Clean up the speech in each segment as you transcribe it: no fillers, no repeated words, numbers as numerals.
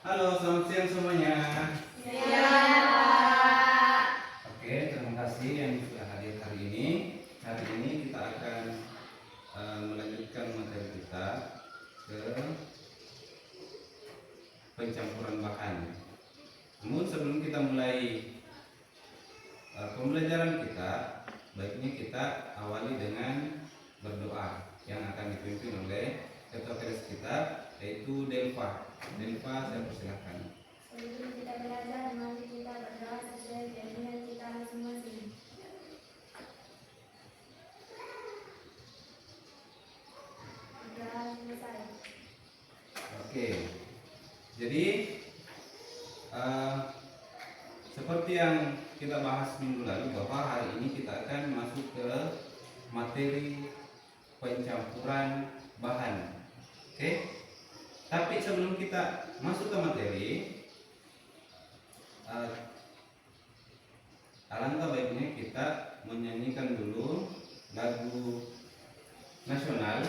Halo, selamat siang semuanya. Ya, Pak. Oke, terima kasih yang sudah hadir hari ini. Hari ini kita akan melanjutkan materi kita ke pencampuran bahan. Namun sebelum kita mulai pembelajaran kita, baiknya kita awali dengan berdoa yang akan dipimpin oleh ketua kelas kita, yaitu Delva. Delva, saya persilahkan. Sebelum kita belajar, mari kita berdoa sesuai keinginan kita masing-masing. Doa selesai. Oke, jadi seperti yang kita bahas minggu lalu bahwa hari ini kita akan masuk ke materi pencampuran bahan. Oke, tapi sebelum kita masuk ke materi, alangkah baiknya kita menyanyikan dulu lagu nasional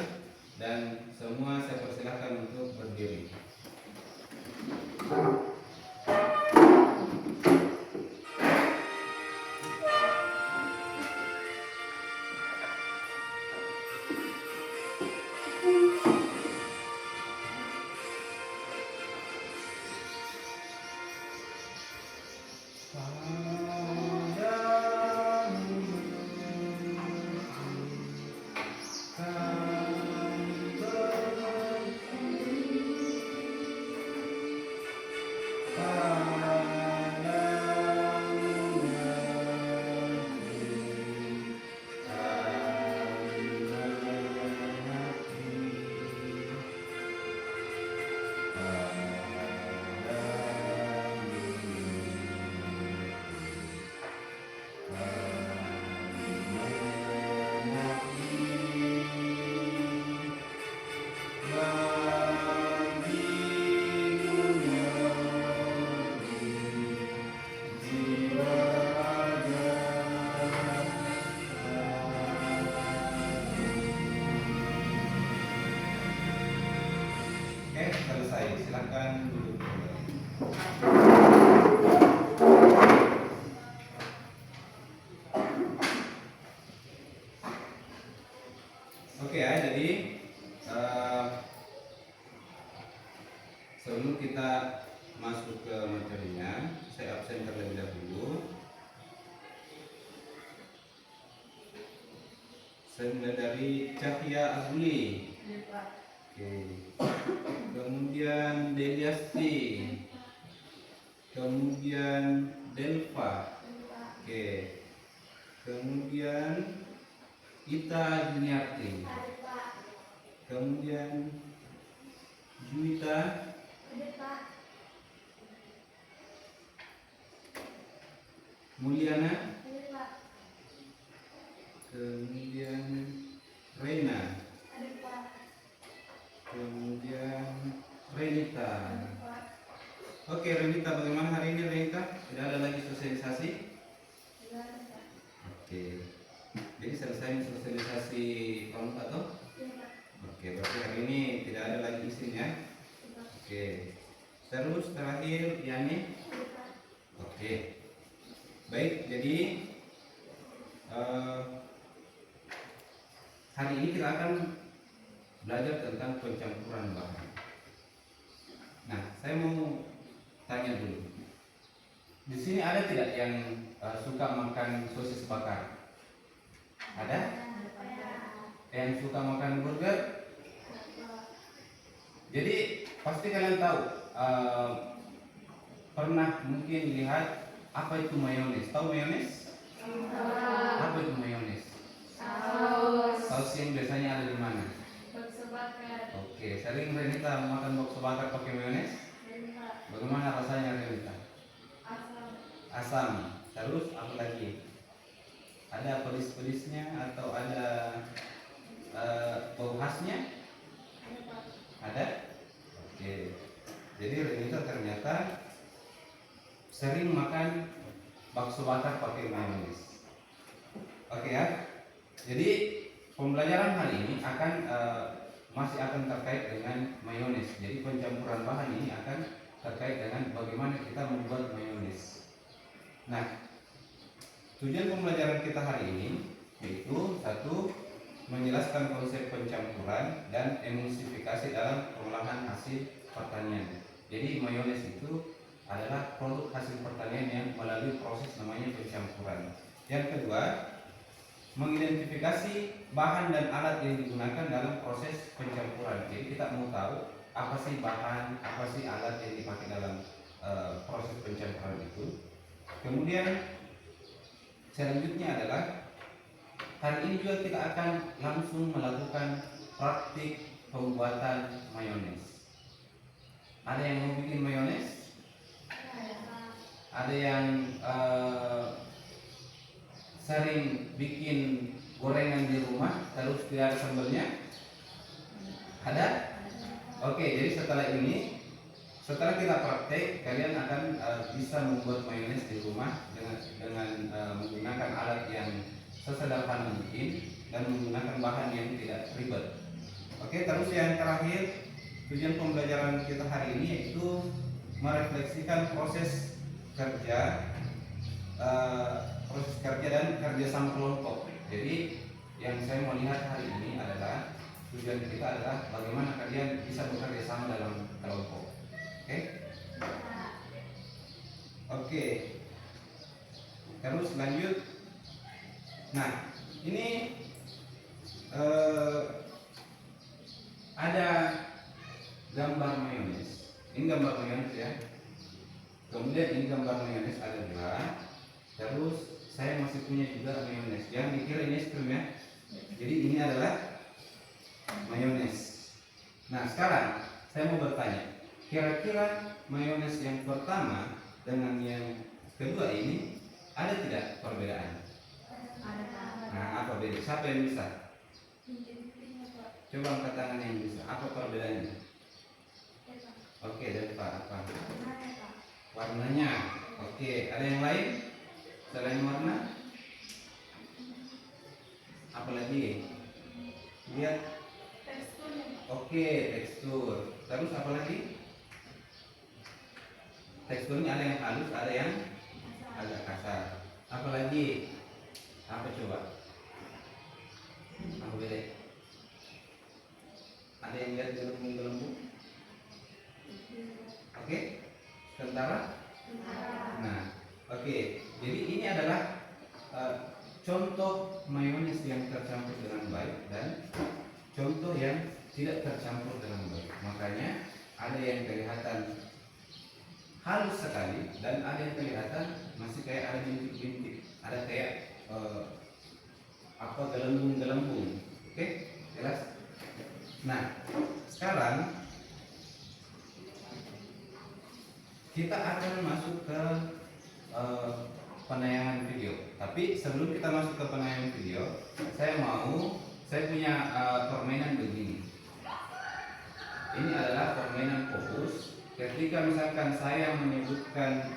dan semua saya persilahkan untuk berdiri. Oke, selesai. Silakan duduk kembali. Oke ya, jadi sebelum kita masuk ke materinya, saya absen terlebih dahulu. Saya mulai dari Cahya Azuli. Oke. Kemudian Deliasti. Kemudian Delva. Oke. Kemudian Ita Juniarti. Kemudian Juwita. Mulyana. Kemudian Reina. Kemudian Renita. Oke, Renita, bagaimana hari ini Renita? Tidak ada lagi sosialisasi? Oke. Jadi selesai sosialisasi kelompok atau? Oke, berarti hari ini tidak ada lagi isinya. Oke. Terus terakhir Yani. Oke. Baik, jadi hari ini kita akan belajar tentang pencampuran bahan. Nah, saya mau tanya dulu. Di sini ada tidak yang suka makan sosis bakar? Ada? Yang suka makan burger? Jadi pasti kalian tahu, pernah mungkin lihat apa itu mayones? Tahu mayones? Apa itu mayones? Saus yang biasanya ada di mana? Oke, sering Renita makan bakso bakar pakai mayones? Bagaimana rasanya Renita? Asam. Terus apa lagi? Ada pedis-pedisnya atau ada bau khasnya? Ada? Oke. Jadi Renita ternyata sering makan bakso bakar pakai mayones. Oke ya. Jadi pembelajaran hari ini masih akan terkait dengan mayones. Jadi pencampuran bahan ini akan terkait dengan bagaimana kita membuat mayones. Nah, tujuan pembelajaran kita hari ini yaitu satu, menjelaskan konsep pencampuran dan emulsifikasi dalam pengolahan hasil pertanian. Jadi mayones itu adalah produk hasil pertanian yang melalui proses namanya pencampuran. Yang kedua, mengidentifikasi bahan dan alat yang digunakan dalam proses pencampuran. Jadi kita mau tahu apa sih bahan, apa sih alat yang dipakai dalam proses pencampuran itu. Kemudian selanjutnya adalah hari ini juga kita akan langsung melakukan praktik pembuatan mayones. Ada yang mau bikin mayones? Ada yang sering bikin gorengan di rumah terus tidak ada sambalnya? Ada? Oke, jadi setelah kita praktek, kalian akan bisa membuat mayones di rumah dengan menggunakan alat yang sesederhana mungkin dan menggunakan bahan yang tidak ribet. Oke, terus yang terakhir, tujuan pembelajaran kita hari ini yaitu merefleksikan proses kerja dan kerjasama kelompok. Jadi yang saya mau lihat hari ini adalah tujuan kita adalah bagaimana kalian bisa bekerja sama dalam kelompok. Oke. Terus lanjut. Nah, ini ada gambar mayones. Ini gambar mayones ya. Kemudian ini gambar mayones ada dua. Terus saya masih punya juga mayones. Jangan dikira ini es krim ya. Jadi ini adalah mayones. Nah, sekarang saya mau bertanya, kira-kira mayones yang pertama dengan yang kedua ini ada tidak perbedaan? Nah, apa beda? Siapa yang bisa? Coba angkat tangan yang bisa. Apa perbedaannya? Oke, dari Pak apa? Warnanya. Oke, ada yang lain selain warna? Apalagi? Lihat. Oke, tekstur. Terus apa lagi? Teksturnya ada yang halus, ada yang agak kasar. Apalagi? Apa coba? Apa beda? Ada yang lihat gelembung-gelembung? Oke? Sementara? Nah, oke. Jadi ini adalah contoh mayones yang tercampur dengan baik dan contoh yang tidak tercampur dengan baik. Makanya ada yang kelihatan halus sekali dan ada yang kelihatan masih kayak ada bintik-bintik, ada kayak gelembung-gelembung. Oke, jelas? Nah, sekarang kita akan masuk ke penayangan video. Tapi sebelum kita masuk ke penayangan video, saya punya permainan begini. Ini adalah permainan fokus. Ketika misalkan saya menyebutkan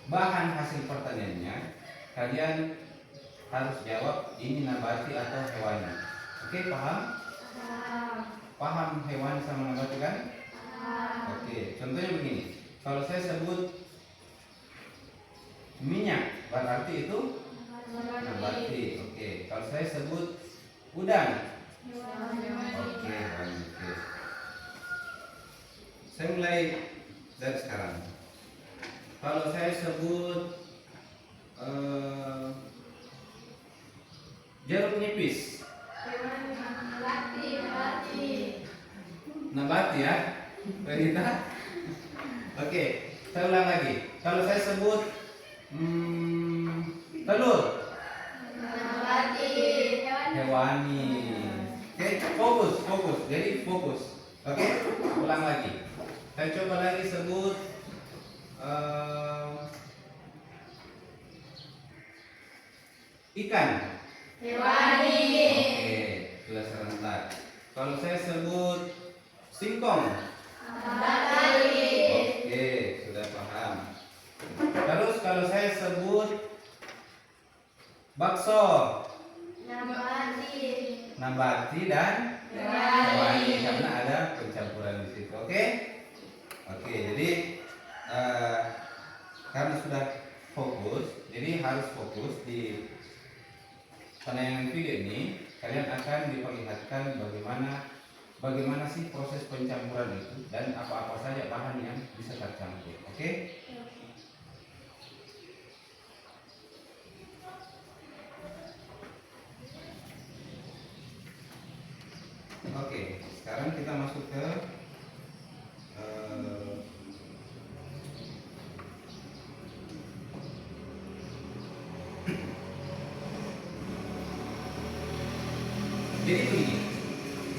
bahan hasil pertaniannya, kalian harus jawab ini nabati atau hewani. Oke, paham? Paham hewani sama nabati kan? Oke, contohnya begini. Kalau saya sebut minyak, berarti itu nabati. Oke, kalau saya sebut udang, oke, hewani. Oke. Saya mulai dari sekarang. Kalau saya sebut jeruk nipis, nabati ya, Berita. Oke, saya ulang lagi. Kalau saya sebut telur, hewani. Oke, fokus. Jadi fokus. Oke, ulang lagi. Saya coba lagi sebut ikan, hewani. oke, sudah serentak. Kalau saya sebut singkong, Nabati. oke, sudah paham. Terus kalau saya sebut bakso, Nabati. nabati dan hewani karena ada pencampuran di situ. Oke? penayangan video ini kalian akan diperlihatkan bagaimana sih proses pencampuran itu dan apa-apa saja bahan yang bisa tercampur. Oke? Oke, sekarang kita masuk ke jadi begini.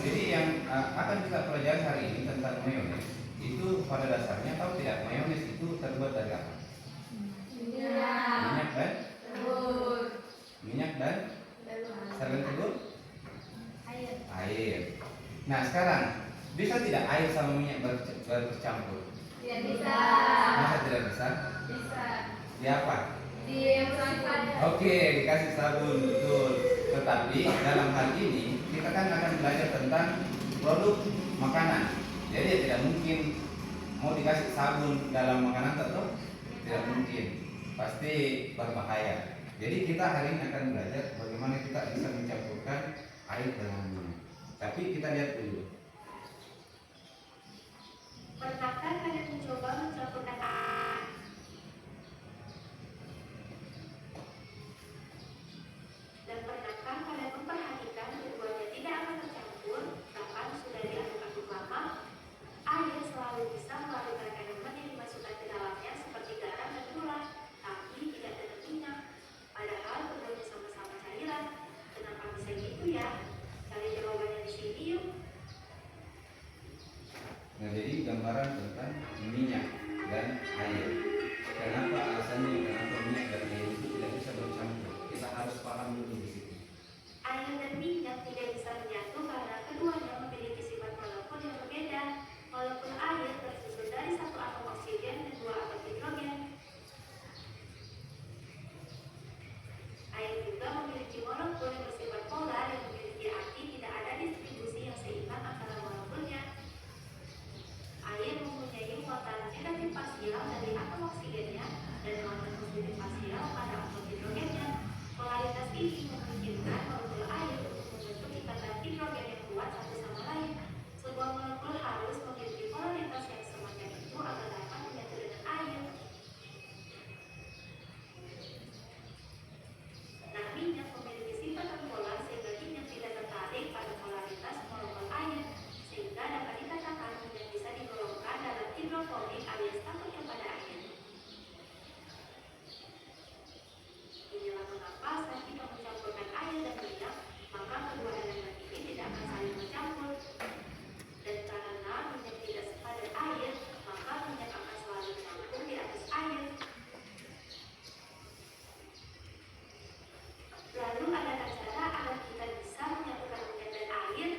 Jadi yang akan kita pelajari hari ini tentang mayones itu pada dasarnya tahu tidak mayones itu terbuat dari apa? Minyak dan selain telur air. Nah sekarang bisa tidak air sama minyak bercampur? Tidak bisa. Masa tidak bisa? Bisa. Di apa? Dimasukkan. Oke, dikasih sabun, betul. Tetapi dalam hal ini kita kan akan belajar tentang produk makanan. Jadi tidak mungkin mau dikasih sabun dalam makanan atau tidak mungkin. Pasti berbahaya. Jadi kita hari ini akan belajar bagaimana kita bisa mencampurkan air dengan minyak. Tapi kita lihat dulu. Pernahkah kalian mencoba mencampurkan air? Dan pernahkah kalian memperhatikan keduanya tidak akan tercampur, bahkan sudah diaduk-aduk lama? Air selalu bisa melalui kandungan yang dimasukkan ke dalamnya seperti garam dan gula, tapi tidak dengan minyak. Padahal keduanya sama-sama cairan. Kenapa bisa gitu ya? Cari jawabannya di sini yuk. Nah, jadi gambaran tentang minyak dan air. Kenapa alasannya kenapa minyak dan air itu tidak bisa bercampur? Kita harus paham dulu di situ. Air dan minyak tidak bisa menyatu karena keduanya memiliki sifat molekul yang berbeda. Molekul air tersusun dari satu atom oksigen dan dua atom hidrogen. Air juga memiliki molekul yang bersifat polar yang memiliki arti tidak ada distribusi yang seimbang antara molekulnya. Air mempunyai muatan negatif parsial dari atom oksigennya dan muatan positif parsial pada atom hidrogennya. Polaritas ini memungkinkan molekul air untuk membentuk ikatan hidrogen yang kuat satu sama lain. Sebuah molekul harus memiliki polaritas yang semacam itu agar dapat menyatu dengan air. Nah, minyak memiliki sifat non-polar sehingga minyak tidak tertarik pada polaritas molekul air, sehingga dapat dikatakan minyak bisa digolongkan dalam hidrofonik alias takut kepada air. Inilah mengapa saat kita mencampurkan air dan minyak, maka kedua elemen ini tidak akan saling bercampur. Dan karena minyak tidak sepadan air, maka minyak akan selalu menampung di atas air. Lalu adakah cara agar kita bisa menyatukan minyak dan air?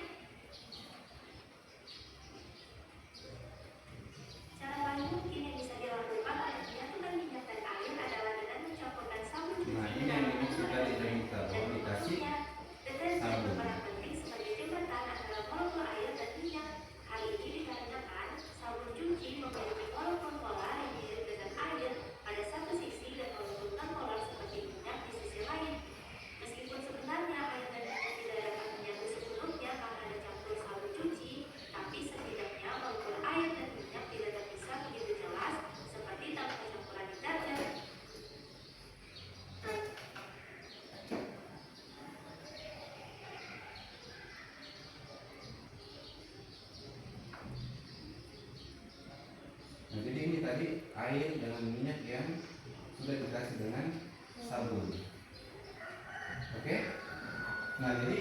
Cara paling mungkin yang bisa dilakukan agar menyatukan minyak dan air adalah dengan mencampurkan sabun cuci Nah, ini yang dimaksud dari kita bahwa dikasih deterjen sabun. berperan penting sebagai jembatan antara molekul air dan minyak. Hal ini dikarenakan sabun cuci memiliki molekul polar yang mirip dengan air pada satu sisi dan molekul non-polar seperti minyak di sisi lain. Meskipun sebenarnya air dan minyak tidak dapat menyatu sepenuhnya karena ada campur sabun cuci, tapi setidaknya molekul air dan minyak tidak terpisah begitu jelas seperti dalam pencampuran deterjen. Nah, jadi ini tadi air dengan minyak yang sudah dikasih dengan sabun. Oke? Nah, jadi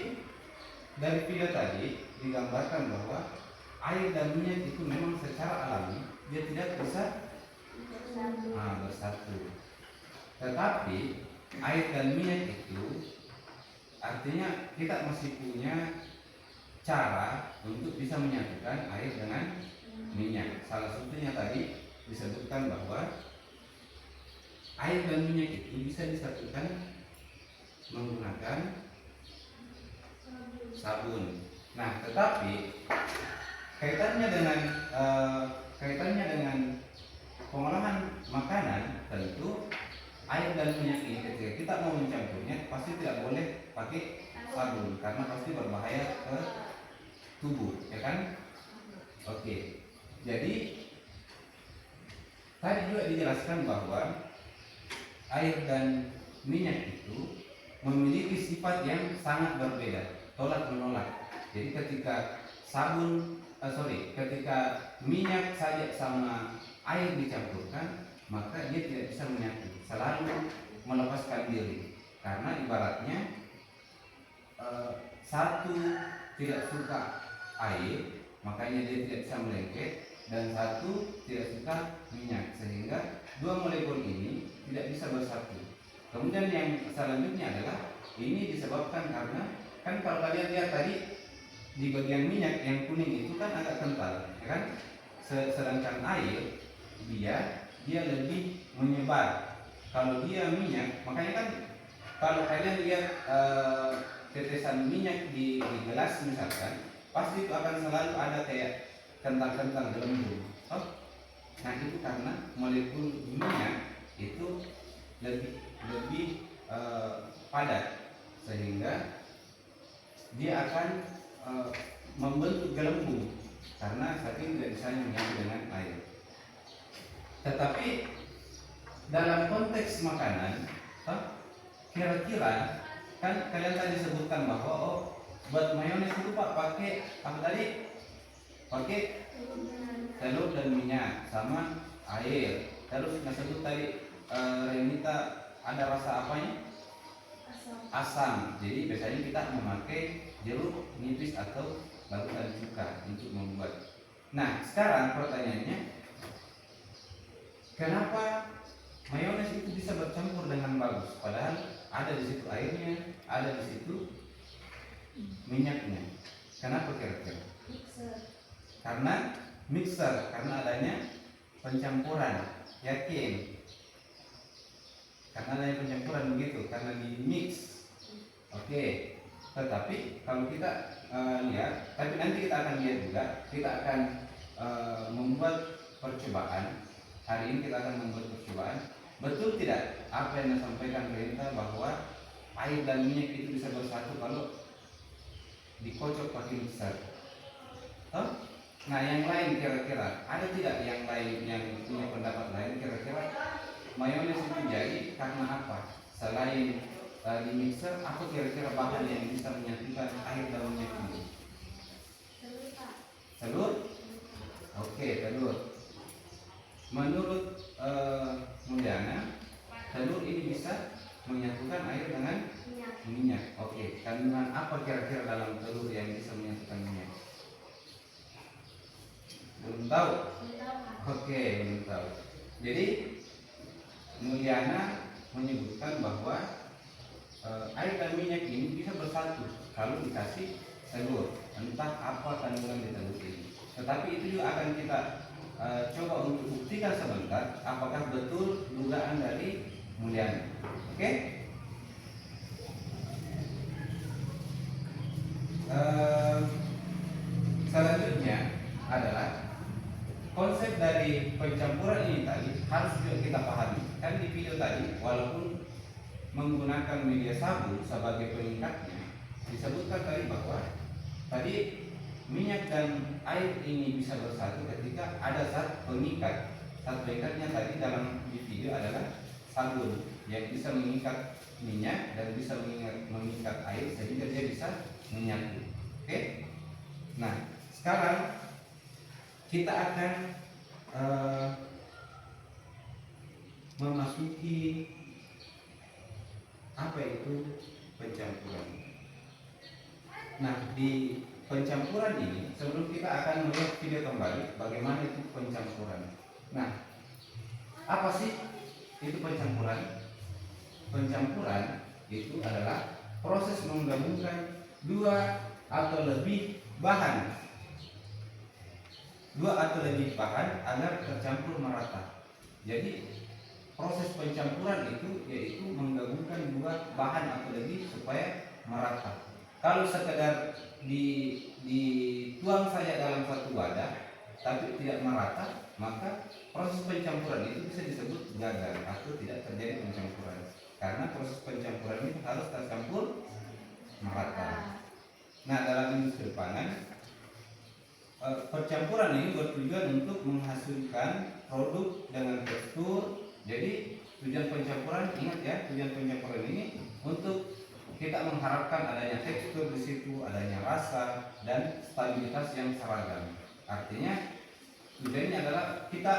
dari video tadi digambarkan bahwa air dan minyak itu memang secara alami dia tidak bisa bersatu. Tetapi air dan minyak itu artinya kita masih punya cara untuk bisa menyatukan air dengan minyak. Salah satunya tadi disebutkan bahwa air dan minyak itu bisa disatukan menggunakan sabun. Nah, tetapi kaitannya dengan pengolahan makanan tentu air dan minyak ini ketika kita mau mencampurnya pasti tidak boleh pakai sabun karena pasti berbahaya ke tubuh, ya kan? Oke. Jadi tadi juga dijelaskan bahwa air dan minyak itu memiliki sifat yang sangat berbeda, tolak menolak. Jadi ketika ketika minyak saja sama air dicampurkan, maka dia tidak bisa menyatu, selalu melepaskan diri. Karena ibaratnya satu tidak suka air, makanya dia tidak bisa melengket, dan satu tidak suka minyak, sehingga dua molekul ini tidak bisa bersatu. Kemudian yang selanjutnya adalah ini disebabkan karena kan kalau kalian lihat tadi di bagian minyak yang kuning itu kan agak kental, ya kan? Sedangkan air dia lebih menyebar. Kalau dia minyak, makanya kan kalau kalian lihat tetesan minyak di gelas misalkan, pasti itu akan selalu ada kayak kental-kental gelembung. Oh, nah itu karena molekul minyak itu lebih padat, sehingga dia akan membentuk gelembung karena saking tidak bisa menyatu dengan air. Tetapi dalam konteks makanan, kira-kira kan kalian tadi sebutkan bahwa buat mayones itu Pak pakai apa tadi? Pakai telur dan minyak sama air. Terus nggak sebut tadi Renita ada rasa apanya? Asam. Jadi biasanya kita memakai jeruk nipis atau larutan cuka untuk membuat. Nah, sekarang pertanyaannya, kenapa mayones itu bisa bercampur dengan bagus? Padahal ada di situ airnya, ada di situ minyaknya. Kenapa kira-kira? Karena mixer, karena adanya pencampuran. Yakin? Karena adanya pencampuran begitu, karena di mix. Oke. Tetapi kalau kita lihat, tapi nanti kita akan lihat juga, kita akan membuat percobaan. Hari ini kita akan membuat percobaan. Betul tidak apa yang disampaikan perintah bahwa air dan minyak itu bisa bersatu kalau dikocok pakai mixer? Nah, yang lain kira-kira ada tidak yang lain yang punya pendapat lain? Kira-kira mayones itu jadi karena apa? Selain di mixer, apa kira-kira bahan yang bisa menyatukan air dan minyak ini? Telur? Oke, telur. Menurut Mulyana, telur ini bisa menyatukan air dengan minyak. Oke, kandungan apa kira-kira dalam telur yang bisa menyatukan minyak? Belum tahu? Oke, belum tahu. Jadi Mulyana menyebutkan bahwa air dan minyak ini bisa bersatu kalau dikasih telur, entah apa kandungan di telur ini. Tetapi itu juga akan kita coba untuk buktikan sebentar apakah betul dugaan dari Mulyana. Oke? Selanjutnya adalah konsep dari pencampuran ini tadi harus juga kita pahami. Kan di video tadi walaupun menggunakan media sabun sebagai pengikatnya, disebutkan tadi bahwa tadi minyak dan air ini bisa bersatu ketika ada zat pengikat. Zat pengikatnya tadi dalam di video adalah sabun yang bisa mengikat minyak dan bisa mengikat air sehingga dia bisa menyatu. Oke? Nah, sekarang kita akan memasuki apa itu pencampuran. Nah, di pencampuran ini sebelum kita akan melihat video kembali bagaimana itu pencampuran. Nah, apa sih itu pencampuran? Pencampuran itu adalah proses menggabungkan dua atau lebih bahan agar tercampur merata. Jadi proses pencampuran itu yaitu menggabungkan dua bahan atau lebih supaya merata. Kalau sekedar dituang saja dalam satu wadah, tapi tidak merata, maka proses pencampuran itu bisa disebut gagal atau tidak terjadi pencampuran. Karena proses pencampuran itu harus tercampur merata. Nah, dalam industri pangan, percampuran ini bertujuan untuk menghasilkan produk dengan tekstur. Jadi tujuan pencampuran, ingat ya, tujuan pencampuran ini untuk kita mengharapkan adanya tekstur di situ, adanya rasa dan stabilitas yang seragam. Artinya tujuannya adalah kita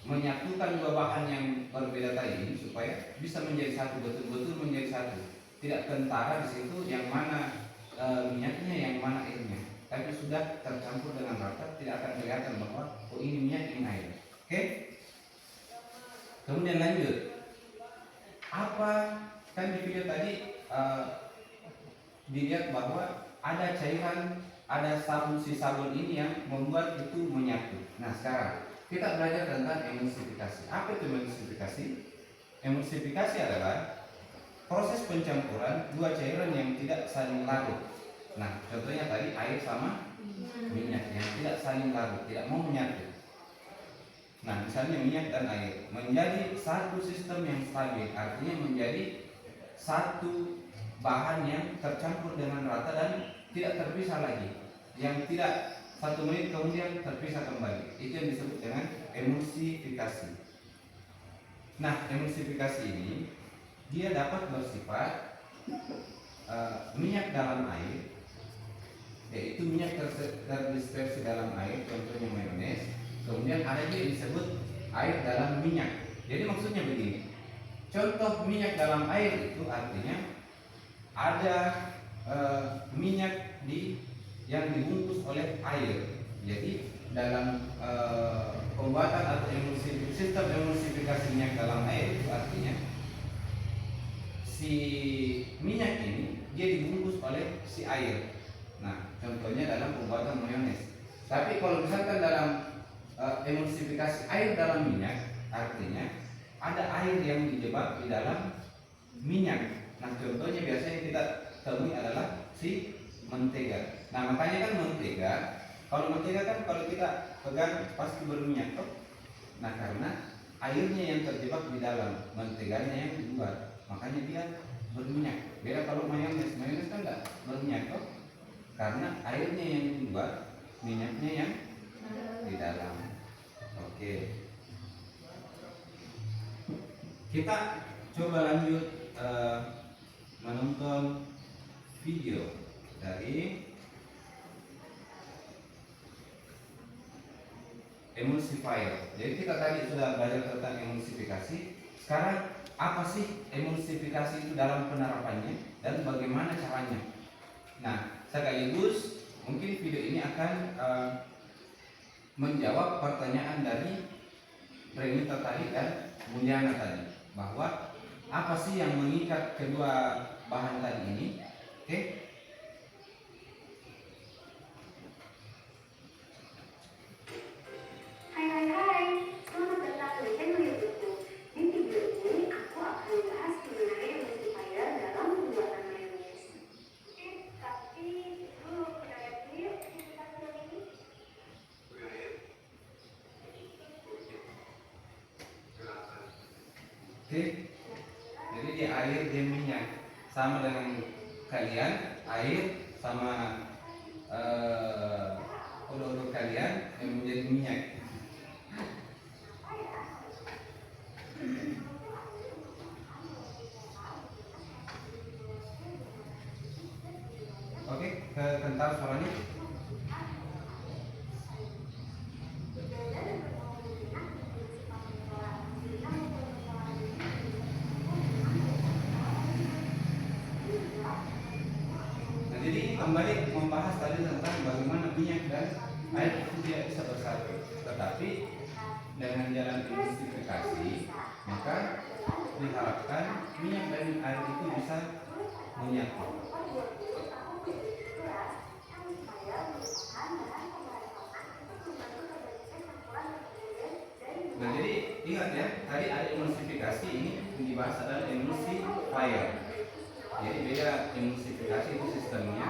menyatukan dua bahan yang berbeda tadi ini supaya bisa menjadi satu, betul-betul menjadi satu. Tidak kentara di situ yang mana minyaknya, yang mana airnya, tapi sudah tercampur dengan rata, tidak akan kelihatan bahwa oh ini minyak, ini air. Oke? Kemudian lanjut. Apa, kan di video tadi dilihat bahwa ada cairan, ada sabun, si sabun ini yang membuat itu menyatu. Nah, sekarang kita belajar tentang emulsifikasi. Apa itu emulsifikasi? Emulsifikasi adalah proses pencampuran dua cairan yang tidak saling larut. Nah, contohnya tadi air sama minyak yang tidak saling larut, tidak mau menyatu. Nah, misalnya minyak dan air menjadi satu sistem yang stabil, artinya menjadi satu bahan yang tercampur dengan rata dan tidak terpisah lagi, yang tidak 1 menit kemudian terpisah kembali. Itu yang disebut dengan emulsifikasi. Nah, emulsifikasi ini dia dapat bersifat minyak dalam air, yaitu minyak terdispersi dalam air, contohnya mayones. Kemudian ada juga yang disebut air dalam minyak. Jadi maksudnya begini, contoh minyak dalam air itu artinya ada minyak yang dibungkus oleh air. Jadi dalam pembuatan atau sistem emulsifikasi minyak dalam air itu artinya si minyak ini dia dibungkus oleh si air. Nah, contohnya dalam pembuatan mayones. Tapi kalau misalkan dalam emulsifikasi air dalam minyak, artinya ada air yang dijebak di dalam minyak. Nah, contohnya biasanya kita temui adalah si mentega. Nah, makanya kan mentega, kalau kita pegang pasti berminyak toh. Nah, karena airnya yang terjebak di dalam, menteganya yang di luar, makanya dia berminyak. Beda kalau mayones kan enggak berminyak toh, karena airnya yang di luar, minyaknya yang di dalam. Oke, kita coba lanjut menonton video dari emulsifier. Jadi kita tadi sudah belajar tentang emulsifikasi. Sekarang apa sih emulsifikasi itu dalam penerapannya dan bagaimana caranya? Nah, sekaligus mungkin video ini akan menjawab pertanyaan dari Renita tadi dan Mulyana tadi, bahwa apa sih yang mengikat kedua bahan tadi ini? Oke? Hai, selamat datang di channel YouTube-ku. Di video ini aku akan membahas mengenai emulsifier dalam pembuatan mayones. Oke, tapi dulu kita lihat dulu yuk aplikasi yang ini. Oke. Jadi di air dia minyak, sama dengan kalian air sama odor kalian yang menjadi minyak. Oke, kental suaranya. Nah, jadi kembali membahas tadi tentang bagaimana minyak dan air itu tidak bisa bersatu. Tetapi dengan jalan emulsifikasi, maka diharapkan minyak dan air itu bisa menyatu. Nah, jadi ingat ya, tadi ada emulsifikasi, ini yang dibahas adalah emulsifier. Jadi beda, emulsifikasi itu sistemnya,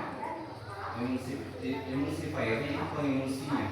emulsifiernya itu pengemulsinya.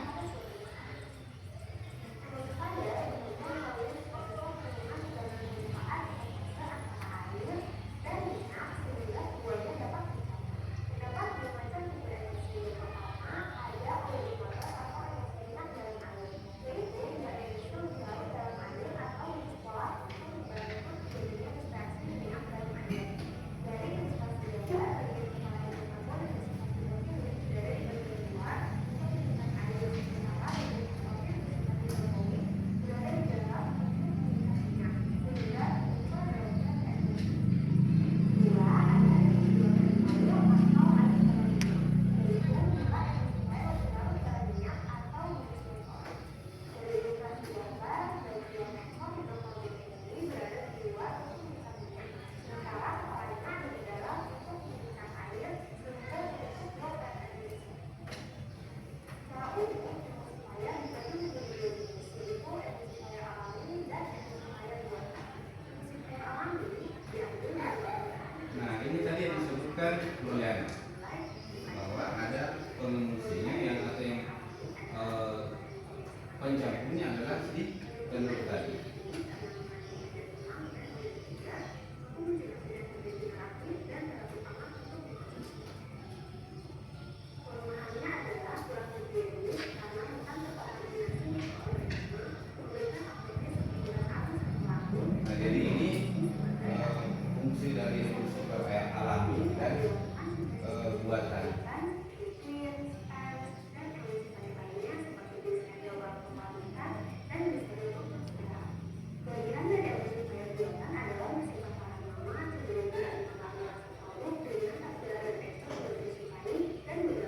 Nah, ini tadi yang disebutkan Julian bahwa ada pengungsinya yang atau yang pencampurnya adalah si telur tadi. Nah, jadi ini fungsi dari emulsifier air alami dan buatan.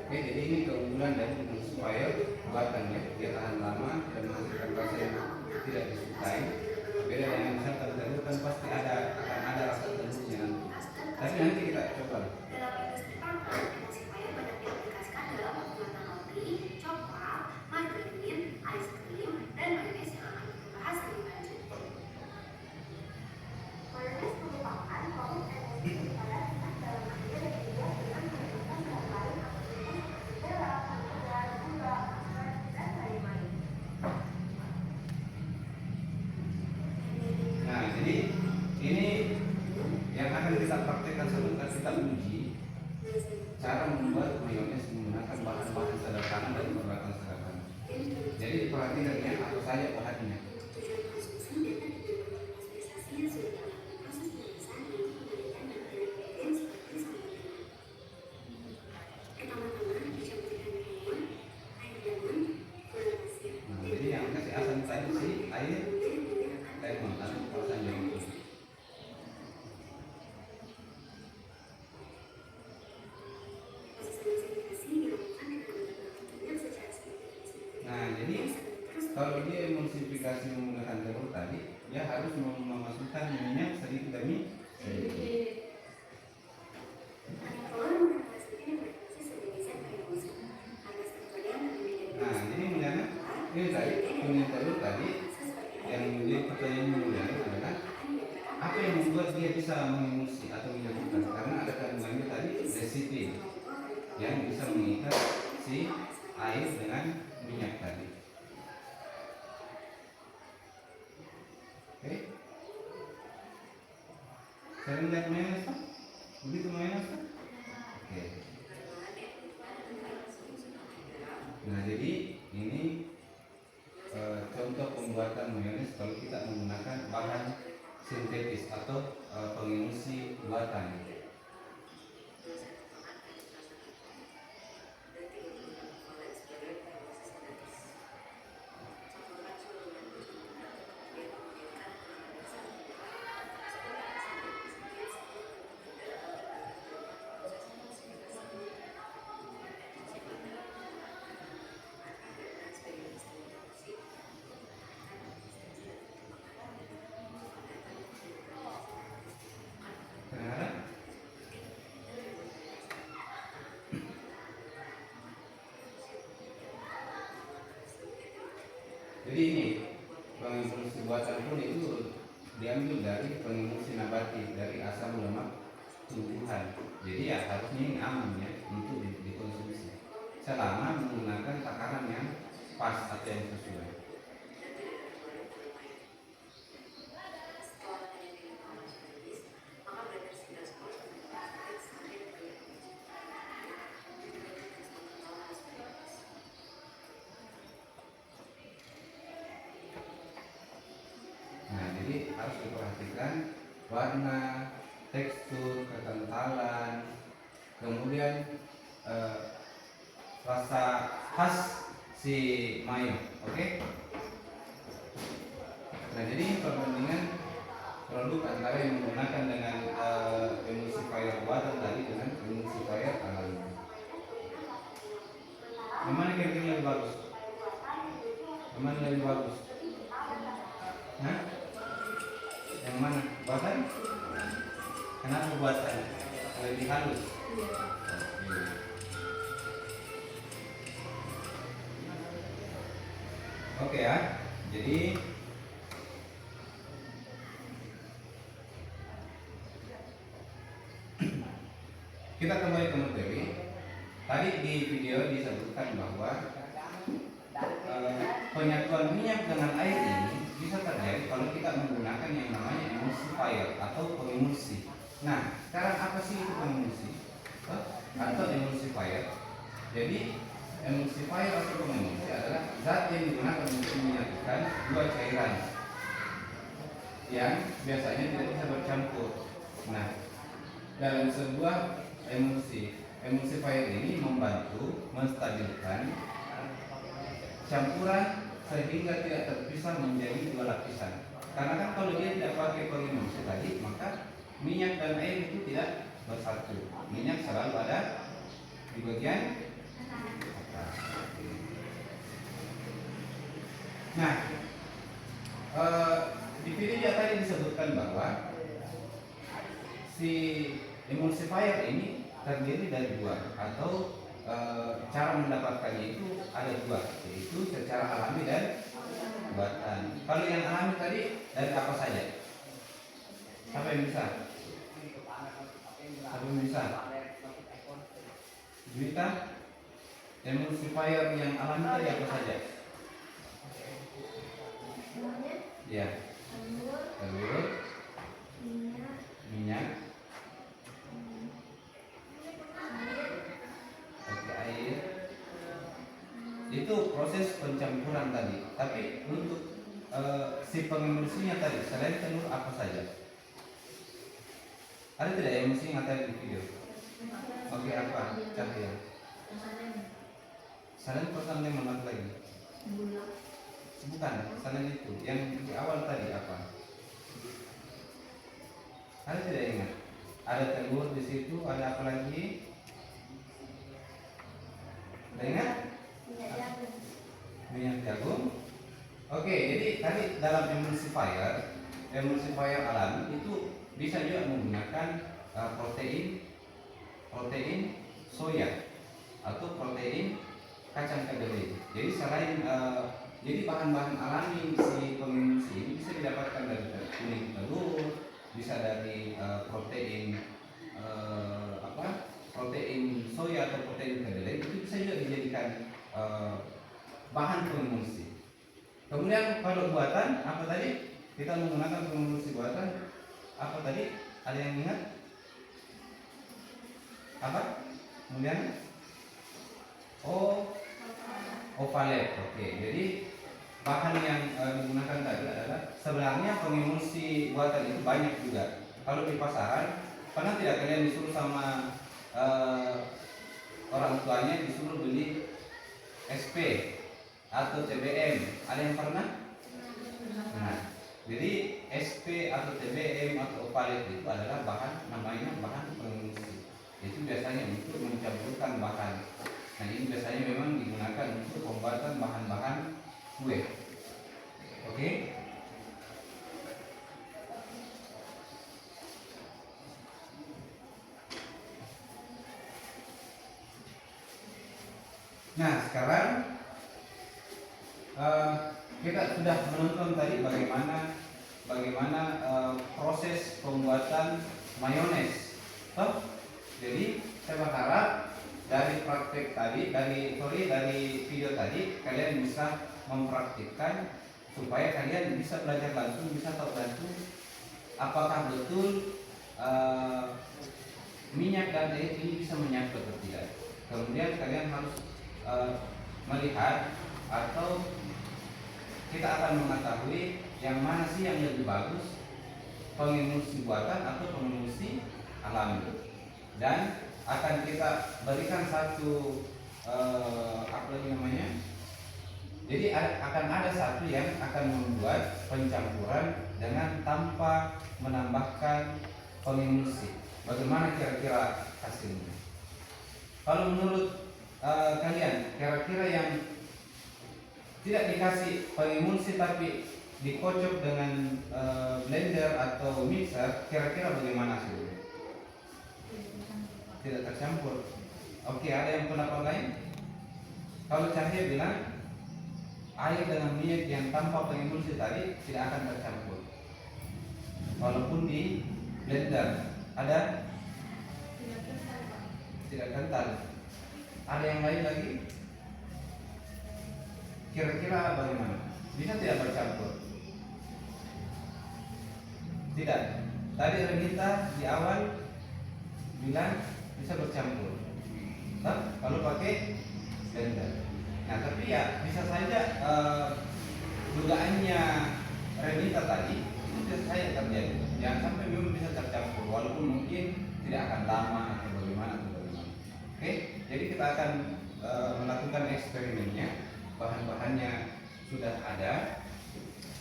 Oke, jadi ini keunggulan dari emulsifier buatannya, dia tahan lama dan menghasilkan rasa yang tidak disukai. Beda dengan misalkan telur kan pasti akan ada rasa telurnya nanti. Tapi nanti kita coba. Dalam industri pangan, emulsifier banyak diaplikasikan dalam pembuatan roti, coklat, margarin, ice cream, dan mayones yang akan kita bahas lebih lanjut. Mayones merupakan produk emulsifier dalam air yang dibuat dengan menggunakan bahan lain seperti garam, gula, asam, dan lain-lain. Nah, jadi ini yang akan kita praktekkan sebentar, kita uji cara membuat mayones menggunakan bahan-bahan sederhana dari peralatan sederhana. Jadi diperhatikan ya apa saja bahannya. Nah, jadi yang kasih asam tadi si air mentah rasanya itu. Nah, jadi kalau dia emulsifikasi menggunakan telur tadi, dia harus memasukkan minyak sedikit demi sedikit. Nah, jadi mengenai ini tadi kuning telur tadi yang menjadi pertanyaan mulia adalah apa yang membuat dia bisa mengemulsi atau menyatukan? Karena ada kandungannya tadi residin yang bisa mengikat si air dengan minyak tadi. Oke, saya lihat mayones, begitu mayones. Oke. Nah, jadi ini contoh pembuatan mayones kalau kita menggunakan bahan sintetis atau pengemulsi buatan. Jadi ini pengemulsi buatan pun itu diambil dari pengemulsi nabati, dari asam lemak tumbuhan. Jadi ya harusnya ini aman ya untuk dikonsumsi. mengkonsumsi selama menggunakan takaran yang pas atau yang sesuai. Nah, jadi harus diperhatikan warna, tekstur, kekentalan, kemudian rasa khas si mayo, oke? Nah, jadi perbandingan produk antara yang menggunakan dengan emulsifier buatan tadi dengan emulsifier alami. Yang mana kira-kira lebih bagus? Yang mana lebih bagus? Hah? Yang mana? Buatan? Kenapa buatan? Lebih halus. Oke ya. Jadi kita kembali ke materi. Tadi di video disebutkan bahwa penyatuan minyak dengan air ini bisa terjadi kalau kita menggunakan yang namanya emulsifier atau pengemulsi. Nah, sekarang apa sih itu pengemulsi atau emulsifier? Jadi emulsifier atau pengemulsi adalah zat yang digunakan untuk menyatukan dua cairan yang biasanya tidak bisa bercampur. Nah, dalam sebuah emulsifier ini membantu menstabilkan campuran sehingga tidak terpisah menjadi dua lapisan. Karena kan kalau dia tidak pakai pengemulsi tadi, maka minyak dan air itu tidak bersatu. Minyak selalu ada di bagian atas. Nah, di video tadi disebutkan bahwa si emulsifier ini terdiri dari dua, atau cara mendapatkannya itu ada dua, yaitu secara alami dan buatan. Kalau yang alami tadi dari apa saja? Siapa yang bisa? Siapa yang bisa? Juwita, emulsifier yang alami tadi apa saja? Ya, telur, minyak, air. Itu proses pencampuran tadi. Tapi untuk si pengemulsinya tadi, selain telur apa saja? Ada tidak emulsi yang ada di video? Oke, apa? Cahaya. Selain pertama yang mana lagi? Bukan, selain itu. Yang di awal tadi apa? Ada tidak ingat? Ada telur di situ, ada apa lagi? Ada ingat? Minyak jagung. Oke, jadi tadi dalam emulsifier alami itu bisa juga menggunakan protein soya atau protein kacang kedelai. Jadi selain jadi bahan-bahan alami si pengemulsi ini bisa didapatkan dari kuning telur, bisa dari protein soya atau protein kedelai, itu bisa juga dijadikan bahan pengemulsi. Kemudian kalau buatan apa tadi? Kita menggunakan pengemulsi buatan apa tadi? Ada yang ingat? Apa? Kemudian ovalet. Oke, jadi bahan yang digunakan tadi adalah sebenarnya pengemulsi buatan itu banyak juga. Kalau di pasaran, pernah tidak kalian disuruh sama orang tuanya disuruh beli SP atau TBM? Ada yang pernah? Nah, jadi SP atau TBM atau ovalet itu adalah namanya bahan pengemulsi. Itu biasanya untuk mencampurkan bahan. Nah, ini biasanya memang digunakan untuk pembuatan bahan-bahan kue. Oke? Nah, sekarang kita sudah menonton tadi bagaimana proses pembuatan mayones. Jadi saya berharap dari praktek tadi, dari video tadi kalian bisa mempraktikkan supaya kalian bisa belajar langsung, bisa tahu langsung apakah betul minyak dan air ini bisa menyatu atau tidak. Kemudian kalian harus melihat atau kita akan mengetahui yang mana sih yang lebih bagus, pengemulsi buatan atau pengemulsi alami. Dan akan kita berikan satu apa lagi namanya? Jadi akan ada satu yang akan membuat pencampuran dengan tanpa menambahkan pengemulsi. Bagaimana kira-kira hasilnya? Kalau menurut kalian, kira-kira yang tidak dikasih pengemulsi tapi dikocok dengan blender atau mixer, kira-kira bagaimana hasilnya? Tidak tercampur. Oke, ada yang pendapat lain? Kalau Cahaya bilang air dengan minyak yang tanpa pengemulsi tadi tidak akan tercampur walaupun di blender. Ada? Tidak kental. Ada yang lain lagi? Kira-kira bagaimana? Bisa tidak bercampur? Tidak. Tadi Renita di awal bilang bisa bercampur. Nah, kalau pakai blender. Nah, tapi ya bisa saja dugaannya Renita tadi itu bisa saja terjadi. Jangan sampai memang bisa tercampur, walaupun mungkin tidak akan lama atau bagaimana. Oke, jadi kita akan melakukan eksperimennya. Bahan-bahannya sudah ada.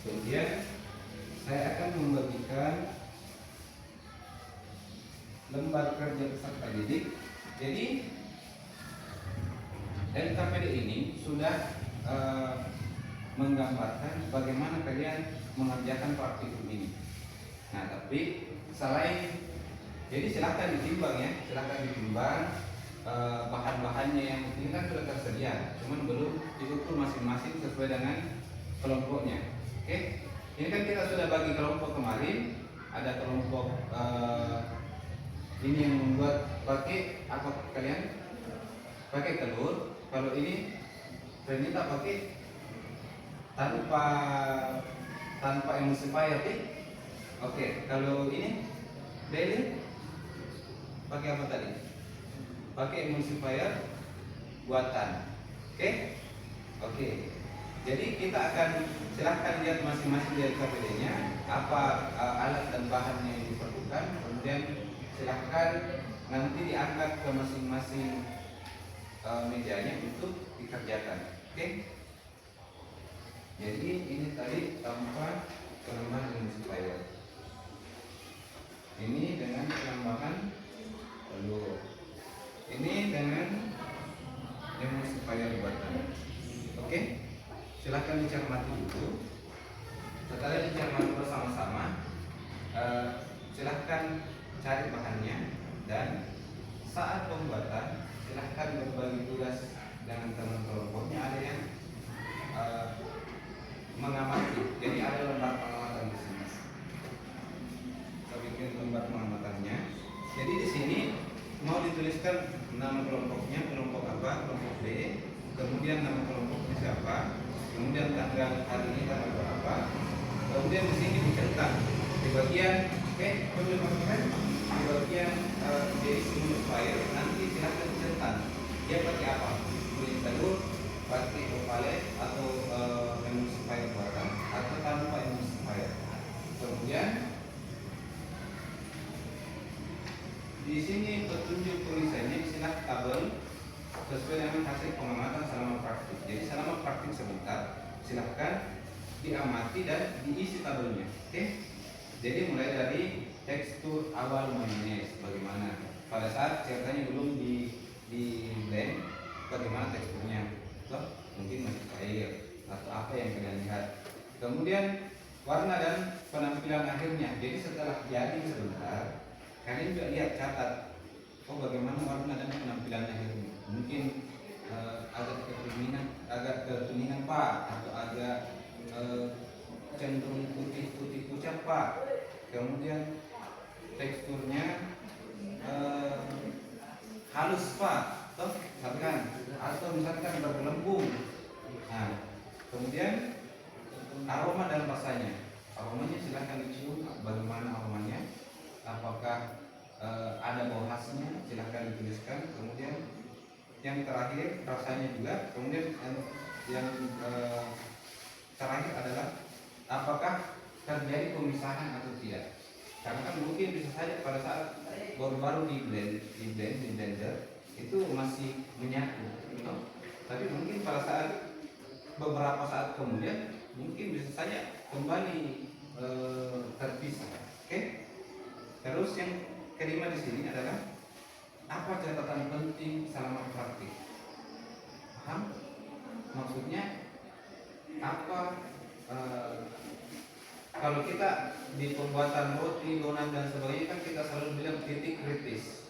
Kemudian saya akan membagikan lembar kerja peserta didik. Jadi LKPD ini sudah menggambarkan bagaimana kalian mengerjakan praktikum ini. Nah, tapi selain, jadi silahkan ditimbang ya, silahkan ditimbang bahan-bahannya yang ini kan sudah tersedia, cuman belum diukur masing-masing sesuai dengan kelompoknya. Oke, ini kan kita sudah bagi kelompok kemarin. Ada kelompok ini yang membuat pakai apa kalian? Pakai telur. Kalau ini Renita pakai tanpa emulsifier, oke? Oke, kalau ini Deli pakai apa tadi? Pakai emulsifier buatan. Oke? Oke. Jadi kita akan silahkan lihat masing-masing dari KPD-nya apa alat dan bahannya yang diperlukan. Kemudian silahkan nanti diangkat ke masing-masing mejanya untuk dikerjakan. Oke? Jadi ini tadi tanpa penambahan emulsifier. Ini dengan penambahan telur. Ini dengan emulsifier buatan. Oke? Silahkan dicermati dulu. Setelah dicermati bersama-sama, silahkan cari bahannya dan saat pembuatan silahkan berbagi tugas dengan teman kelompoknya. Ada yang mengamati. Jadi ada lembar pengamatan di sini. Kita bikin lembar pengamatannya. Jadi di sini mau dituliskan nama kelompoknya, kelompok apa, kelompok B, kemudian nama kelompoknya siapa, kemudian tanggal hari ini tanggal berapa, kemudian di sini dicetak di bagian di bagian jadi emulsifier nanti silahkan dicetak dia pakai apa, kulit telur, pakai opalet atau emulsifier buatan atau tanpa emulsifier. Kemudian di sini petunjuk tulisannya istilah tabel sesuai dengan hasil pengamatan selama praktik. Jadi selama praktik sebentar, silahkan diamati dan diisi tabelnya. Oke? Jadi mulai dari tekstur awal mayonnaise bagaimana. Pada saat ceritanya belum di blend, bagaimana teksturnya? Mungkin masih cair atau apa yang kalian lihat. Kemudian warna dan penampilan akhirnya. Jadi setelah jadi sebentar, kalian juga lihat, catat. Oh, bagaimana warna dan penampilan akhirnya? Mungkin agak kekuningan Pak, atau agak cenderung putih pucat Pak. Kemudian teksturnya halus Pak. toh misalkan, atau misalkan bergelembung. Nah, kemudian aroma dan rasanya. Aromanya silahkan dicium, bagaimana aromanya, apakah ada bau khasnya, silahkan dituliskan. Kemudian yang terakhir rasanya juga. Kemudian yang terakhir adalah apakah terjadi pemisahan atau tidak. Karena kan mungkin bisa saja pada saat baru-baru di blender itu masih menyatu, tapi mungkin pada saat beberapa saat kemudian mungkin bisa saja kembali terpisah. Oke. Terus yang kelima di sini adalah apa catatan penting selama praktik. Paham? Maksudnya apa? Kalau kita di pembuatan roti, donat dan sebagainya kan kita selalu bilang titik kritis.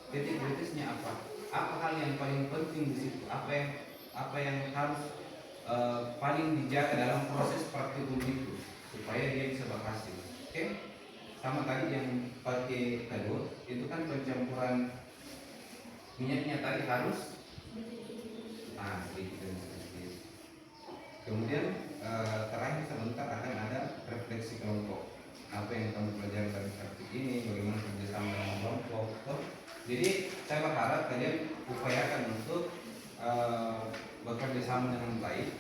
Titik kritisnya apa? Apa hal yang paling penting di situ? Apa yang harus paling dijaga dalam proses praktikum itu supaya dia bisa berhasil. Oke? Sama tadi yang pakai kaldu itu kan pencampuran minyaknya tadi harus sedikit. Kemudian terakhir sebentar akan ada refleksi kelompok. Apa yang kamu pelajari dari praktik ini, bagaimana kerjasama dengan kelompok. Jadi saya berharap kalian upayakan untuk bekerja sama dengan baik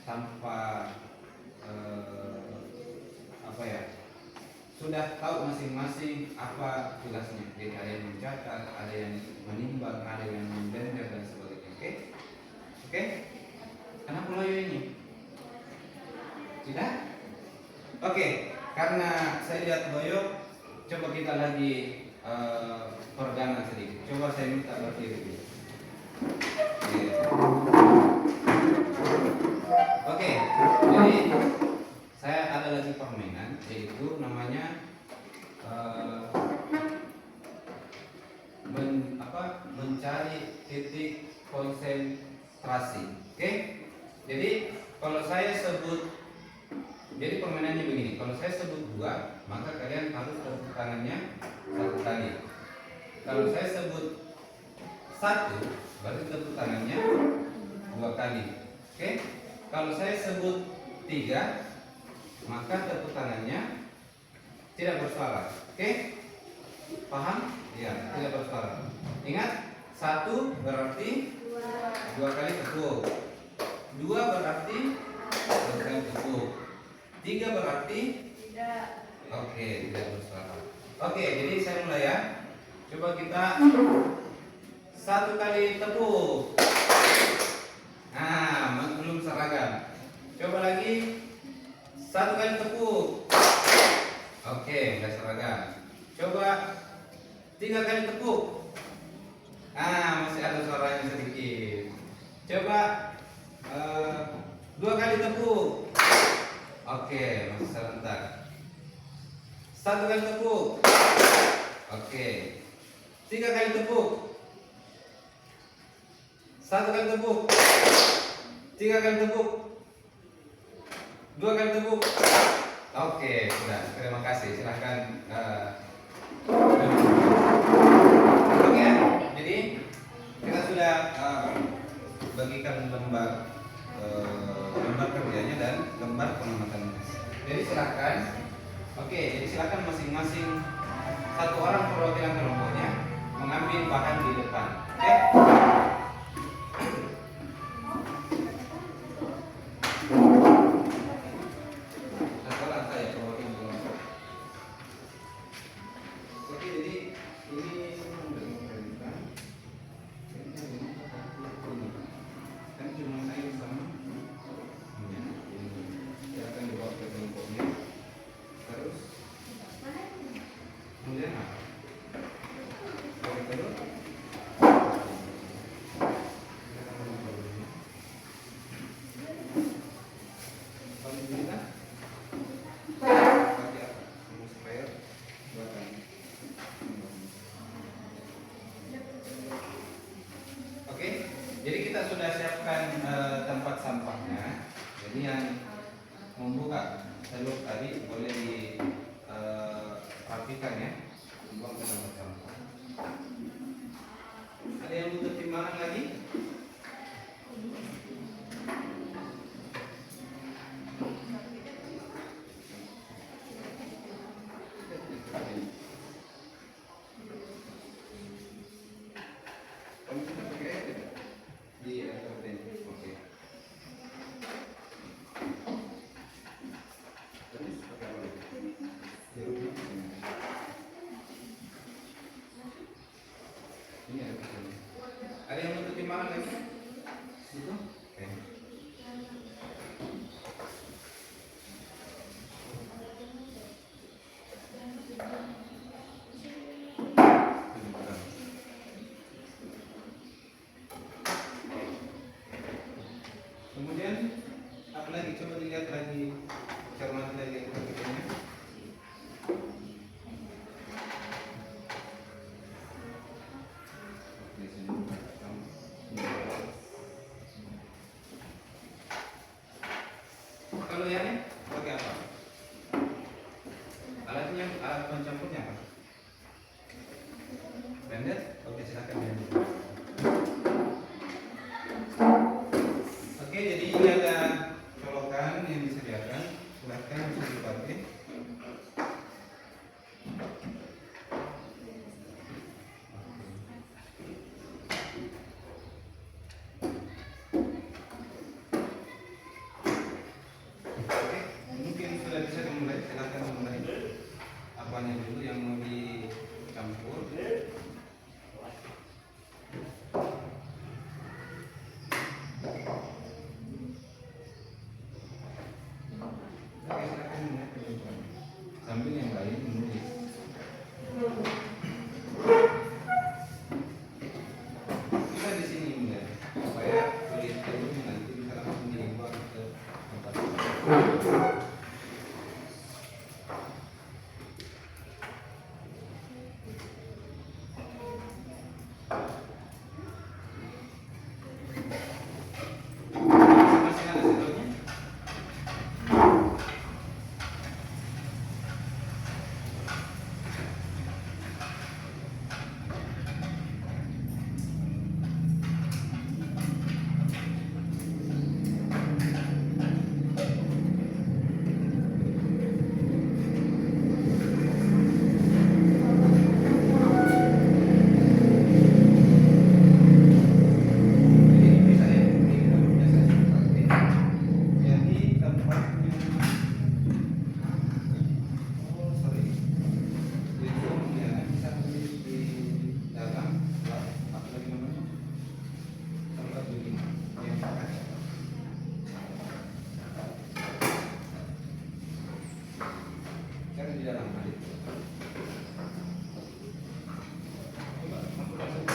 tanpa sudah tahu masing-masing apa tugasnya. Jadi ada yang mencatat, ada yang menimbang, ada yang memblender dan sebagainya. Oke? Kenapa loyo ini? Tidak? Oke, karena saya lihat loyo, coba kita lagi peregangan sedikit. Coba saya minta berdiri dulu. Oke, jadi saya ada lagi permainan, yaitu namanya mencari titik konsentrasi. Oke? Jadi kalau saya sebut, jadi permainannya begini. Kalau saya sebut 2, maka kalian harus tepuk tangannya 1 kali. Kalau saya sebut 1, berarti tepuk tangannya 2 kali. Oke? Kalau saya sebut 3, maka tepuk tangannya tidak bersuara. Oke? Paham? Ya, tidak bersuara. Ingat, 1 berarti 2 kali tepuk. 2 berarti 2 kali tepuk. 3 berarti tidak. Oke, tidak bersuara. Oke, jadi saya mulai ya. Coba kita 1 kali tepuk. Nah, belum seragam. Coba lagi 1 kali tepuk. Oke, udah seragam. Coba 3 kali tepuk. Masih ada suaranya sedikit. Coba 2 kali tepuk. Oke, masih sebentar. 1 kali tepuk. Oke. 3 kali tepuk. 1 kali tepuk. 3 kali tepuk. 2 kali tepuk. Oke, sudah. Terima kasih. Silahkan. Oke, jadi kita sudah bagikan lembar kerjanya dan lembar pengamatan. Jadi silahkan. Oke, jadi silahkan masing-masing 1 orang perwakilan kelompoknya mengambil bahan di depan. Oke. Jadi kita sudah siapkan tempat sampahnya. Jadi yang membuka seluk tadi boleh dirapikan ya, buang ke tempat sampah. Ada yang butuh timbangan Kemudian apa lagi? Coba dilihat lagi, cermati lagi perhatiannya. Kalau yang ini pakai apa? Alatnya, alat pencampurnya apa? Blender? Oke, silakan blender. Oke, jadi ini ada colokan yang disediakan. Silakan bisa dipakai. Oke, mungkin sudah bisa dimulai. Silakan mulai. Apanya dulu yang mau dicampur? Oke, silakan mulai teman-teman. Sambil yang lain menulis. Kita di sini mulai supaya tulisannya nanti bisa langsung dibuat ke tempat. Masih ada sendoknya? Jadi bisa ya, ini dapurnya saya seperti. Jadi tempatnya, oh sorry, itu ya bisa tulis di dalam apa lagi namanya? Tempat begini yang pakai. Kan di dalam tadi. Coba masuk masuk.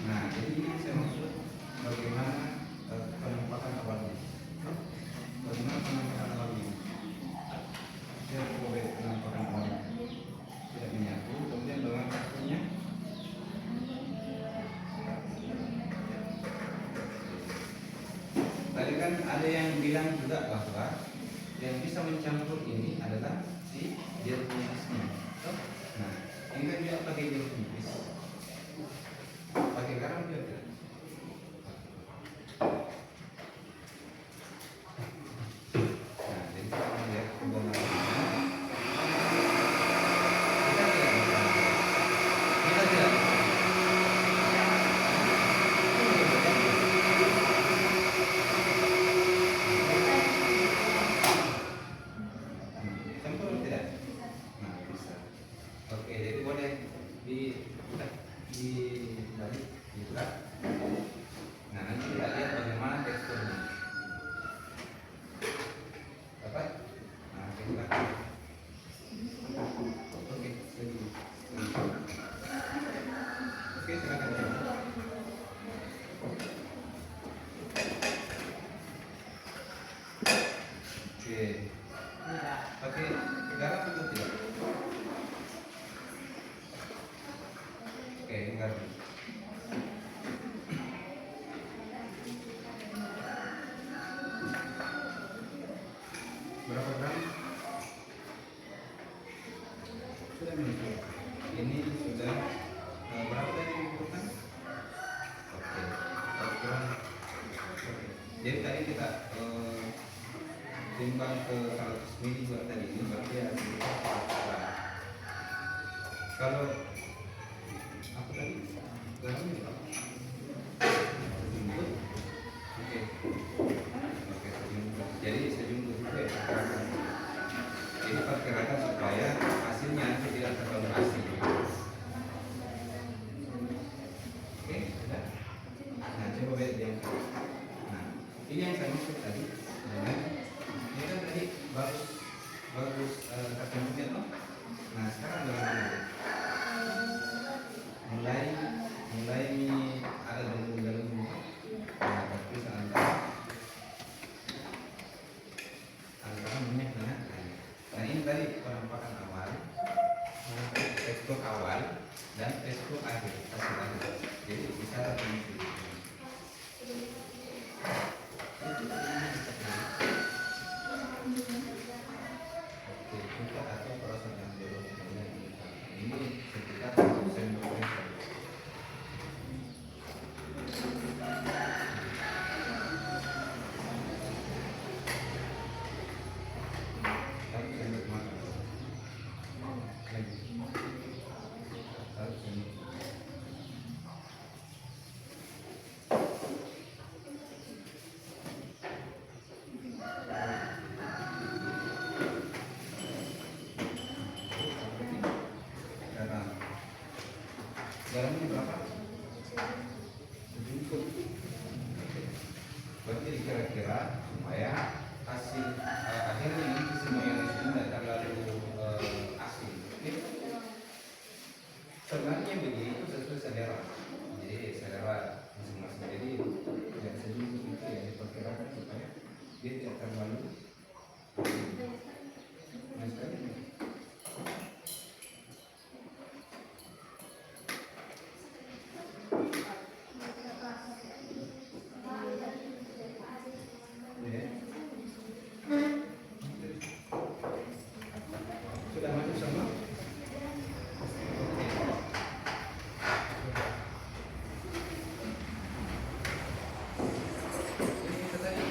Nah, jadi ini saya maksud bagaimana penempatan awalnya. Bagaimana penempatan awalnya? Saya boleh penempatan awalnya. Tidak menyatu, kemudian dengan kakinya. Tadi kan ada yang bilang juga bahwa yang bisa mencampur ini adalah si jeruk nipisnya. Nah, ini kan dia pakai jeruk nipis. Pakai garam dia tidak? Nah, jadi kita lihat kebenarannya. Kita tidak bisa. Kita tidak bisa. Campur atau tidak? Nah, bisa. Oke, jadi boleh dibalik, dibuka. Nah, nanti kita lihat bagaimana teksturnya. Dapat? Nah, kita. Oke, setuju. Oke, silakan campur. Oke. Pakai garam atau tidak? Oke, garam. Berapa gram? Sudah menunjuk. Ini sudah berapa tadi dibutuhkan? Oke, 4 gram. Oke. Jadi tadi kita timbang ke 100 mili buat tadi ini berarti ada sekitar 4 gram. Kalau apa tadi? Garamnya berapa? Sejumlah. Oke. Oke, sejumlah. Jadi sejumlah juga ya. Ini perkirakan supaya hasilnya nanti tidak terlalu asin. Oke, sudah. Nah, coba lihat yang nah, ini yang saya maksud tadi dengan ini kan tadi bagus tercampurnya toh. Nah, sekarang bagaimana? Mulai diperkirakan supaya hasil akhirnya nanti semua yang di sini tidak terlalu asing. Oke? Sebenarnya begitu sesuai selera. Jadi selera masing-masing. Jadi yang sejuk itu yang diperkirakan supaya dia tidak terlalu asing. Nah, sekali. Sudah masuk semua? Ini tadi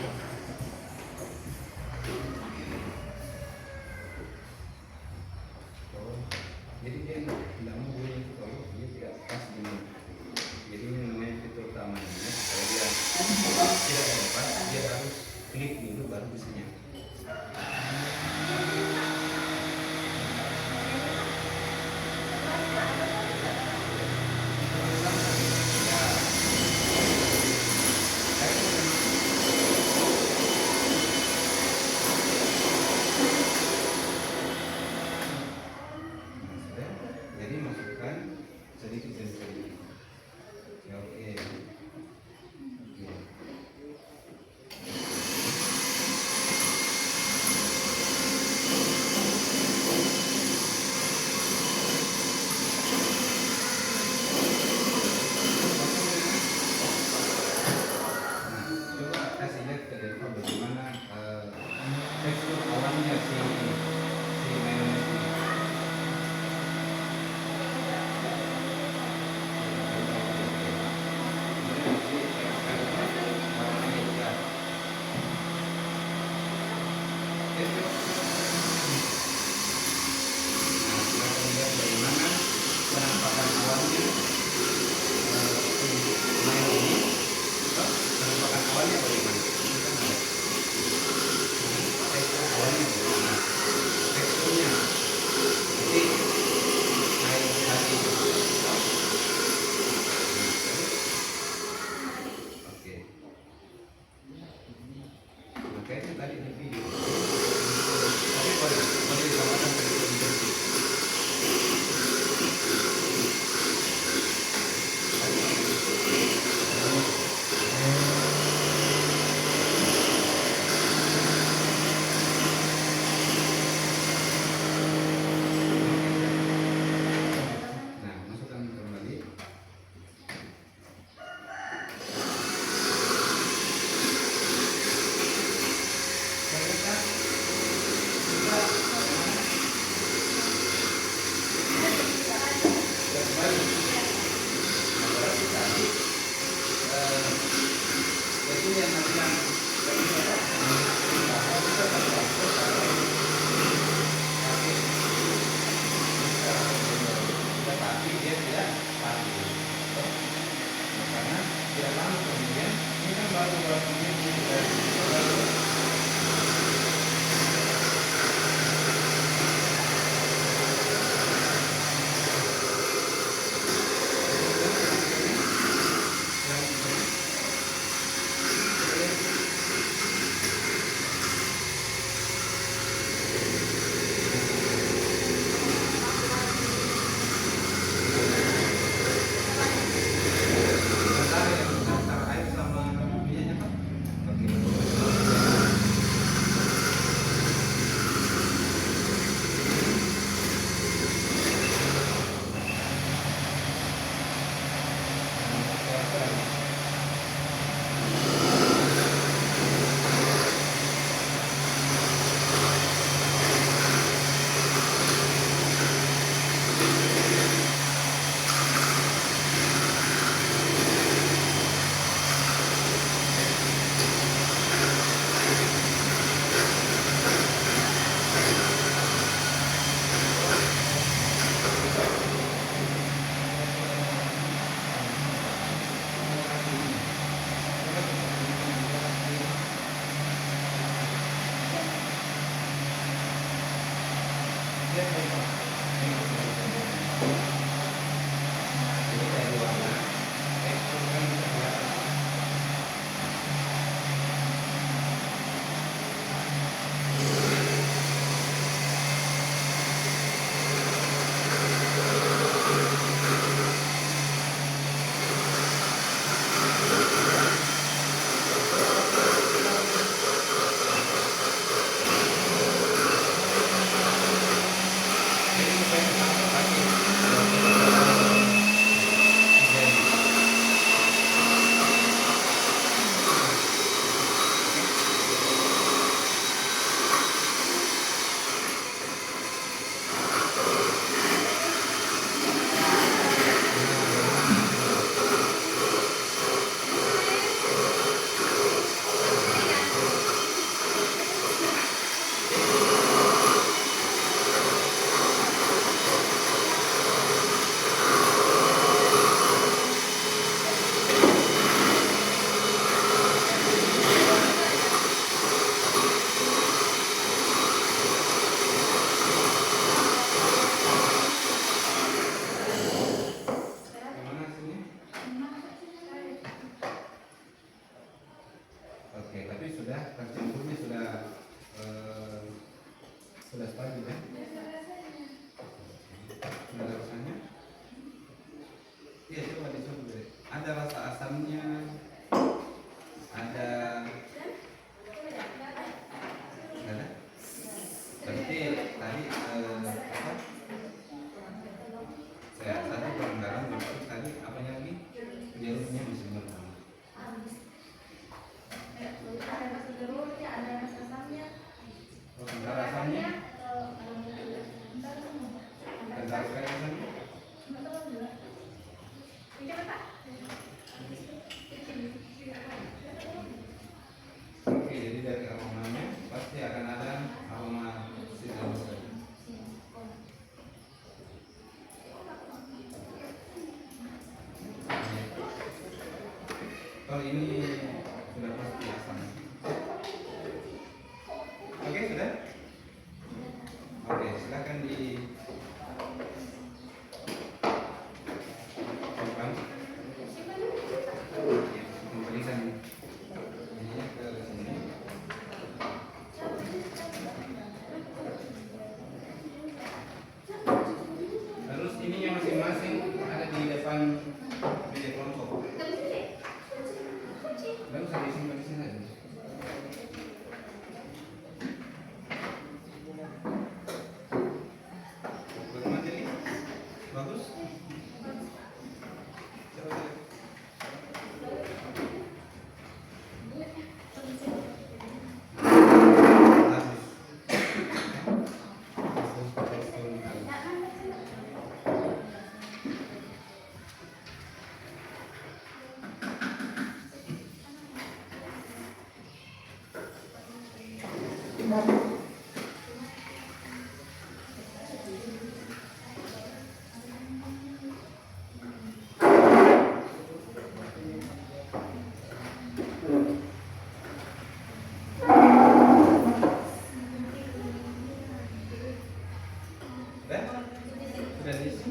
sudah tercampurnya sudah stabil ya. Sudah ada rasanya. Iya, coba dicoba deh. Ada rasa asamnya, ada ada. Berarti tadi apa? Saya satu kurang garam, terus tadi apanya lagi? Jeruknya masih bertambah. Oh, kental asamnya? Kental sekali asamnya? Oke, jadi dari aromanya pasti akan ada aroma citrus. Kalau ini sudah pasti asam. Oke, sudah? Oke, silakan di kembang. Kembalikan ininya ke sini. Terus ininya masing-masing ada di depan meja kelompok. Nggak usah disimpan di sini aja. Bagaimana jadi? Bagus? Coba lihat. Bagus. Sudah diisi?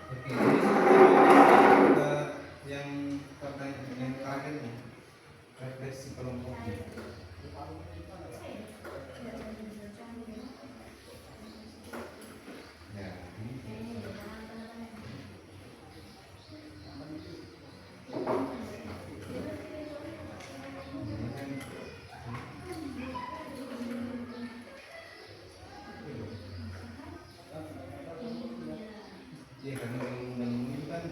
Oke, jadi yang pertanyaan yang terakhirnya refleksi kelompoknya. Ya, ini. Ya, karena ini kan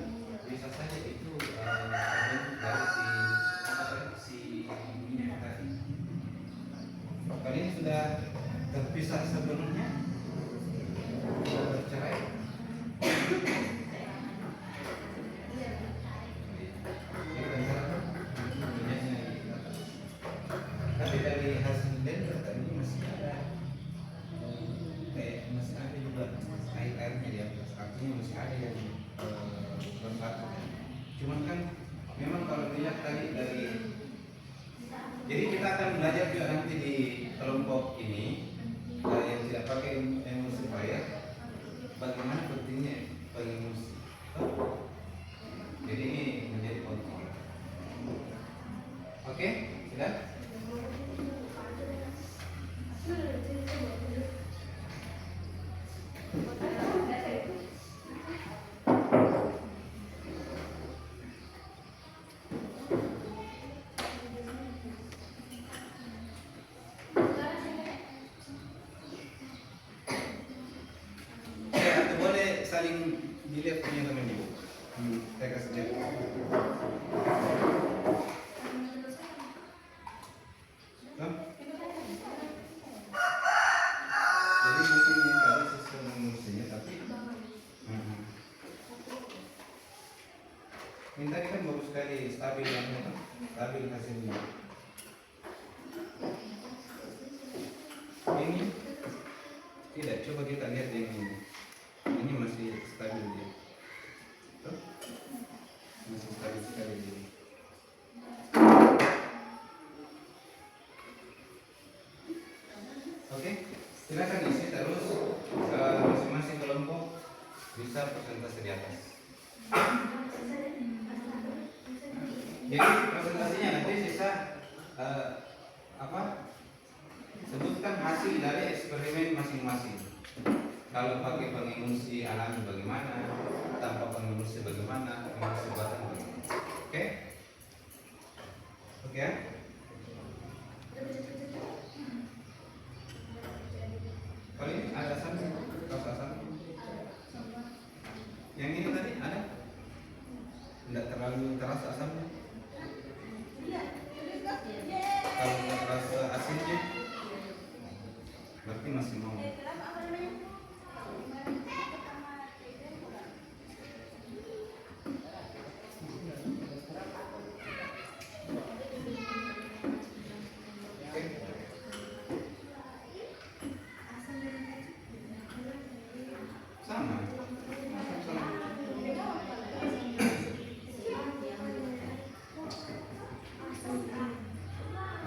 bisa saja itu terbentuk dari si minyak tadi. Kalau ini sudah terpisah sebelumnya, sudah bercerai. Tapi dari hasil blender tadi masih ada kayak masih ada juga air-airnya di atas, artinya masih ada yang bersatu. Cuman kan memang kalau dilihat tadi dari, jadi kita akan belajar juga nanti di kelompok ini yang tidak pakai emulsifier bagaimana pentingnya pengemulsi. Jadi ini menjadi penting. Oke, sudah? Boleh saling dilihat punya teman ibu. Saya kasih lihat. Jadi mungkin ini kalau sesuai emulsinya, tapi ini tadi kan bagus sekali stabil kan? Stabil hasilnya. Ini tidak, coba kita lihat yang ini. Ini masih stabil dia. Tuh. Masih stabil sekali dia. Oke, silakan isi terus masing-masing kelompok bisa persentase di atas. Jadi presentasinya nanti sisa sebutkan hasil dari eksperimen masing-masing. Kalau pakai pengemulsi alami bagaimana, tanpa pengemulsi bagaimana, pengemulsi buatan bagaimana. Oke? Oke ya? Kalau ini ada asamnya, rasa asam. Yang ini tadi ada? Tidak terlalu terasa asamnya. Kalau nggak terasa asinnya, berarti masih mau. Sama.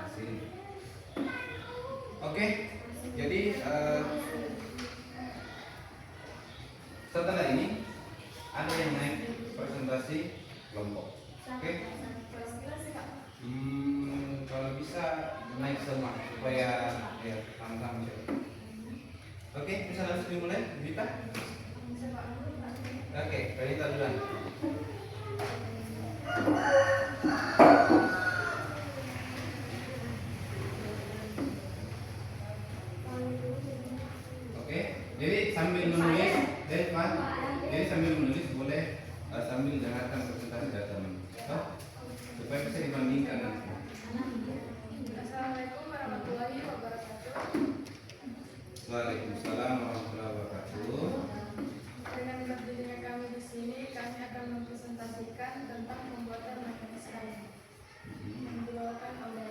Asin. Oke, jadi setelah ini ada yang naik presentasi kelompok. Oke, kalau bisa naik semua supaya ya sama-sama. Oke, bisa langsung dimulai, Vita? Oke, Vita duluan. Oke, jadi sambil menulis, jadi sambil menulis boleh sambil dengarkan presentasi data supaya bisa dibandingkan nanti. Assalamualaikum warahmatullahi wabarakatuh. Waalaikumsalam warahmatullahi wabarakatuh. Dengan berdirinya kami di sini, kami akan mempresentasikan tentang pembuatan mekanis kain yang dibawakan oleh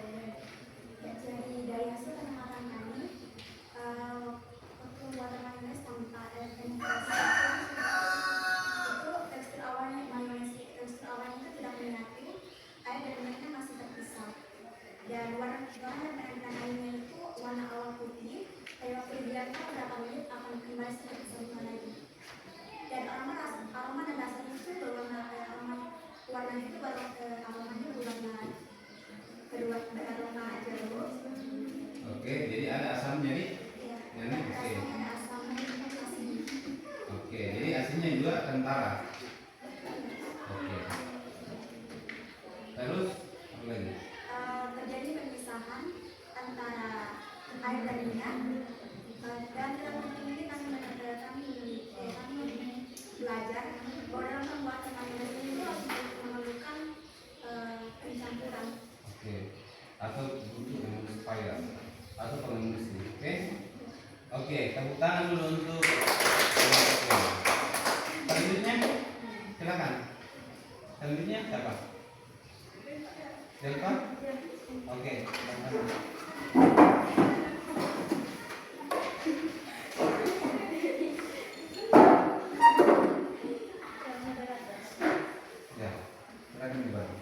Dari hasil pengamatan kami, pembuatan mayones tanpa penetrasi itu tekstur awalnya mayones itu tidak menyatu, air dan minyaknya masih terpisah. Dan warna permukaan airnya itu warna awal putih, tapi waktu dibiarkan beberapa menit akan kembali seperti semula lagi. Dan aroma dan rasanya itu berwarna warnanya itu aromanya berwarna jeruk. Oke, jadi ada asamnya nih. Ya, Yang ini oke. rasanya ada asamnya dan asin. Oke, jadi asinnya juga kentara. Oke. Terus apa lagi? Terjadi pemisahan antara air dan minyak. Dan dalam penting ini kami belajar bahwa dalam pembuatan mayones ini memerlukan pencampuran. Oke. Atau butuh pengemudi spiral atau pengemudi ini. Oke. Oke, tepuk tangan dulu untuk selanjutnya. Silakan. Selanjutnya siapa? Delta? Oke. Ya, silakan dibantu.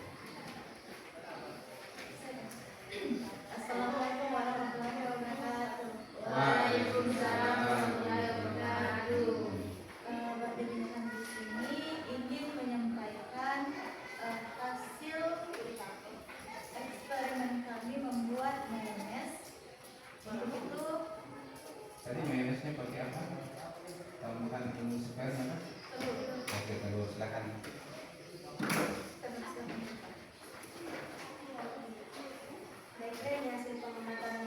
Assalamualaikum warahmatullahi wabarakatuh. Waalaikumsalam warahmatullahi wabarakatuh. Berdirinya kami di sini ingin menyampaikan hasil eksperimen kami membuat mayones. Untuk itu Tadi mayonesnya pakai apa? Tambahan ilmu spiral apa? Oke, terus silakan. Baik, dari hasil pengamatan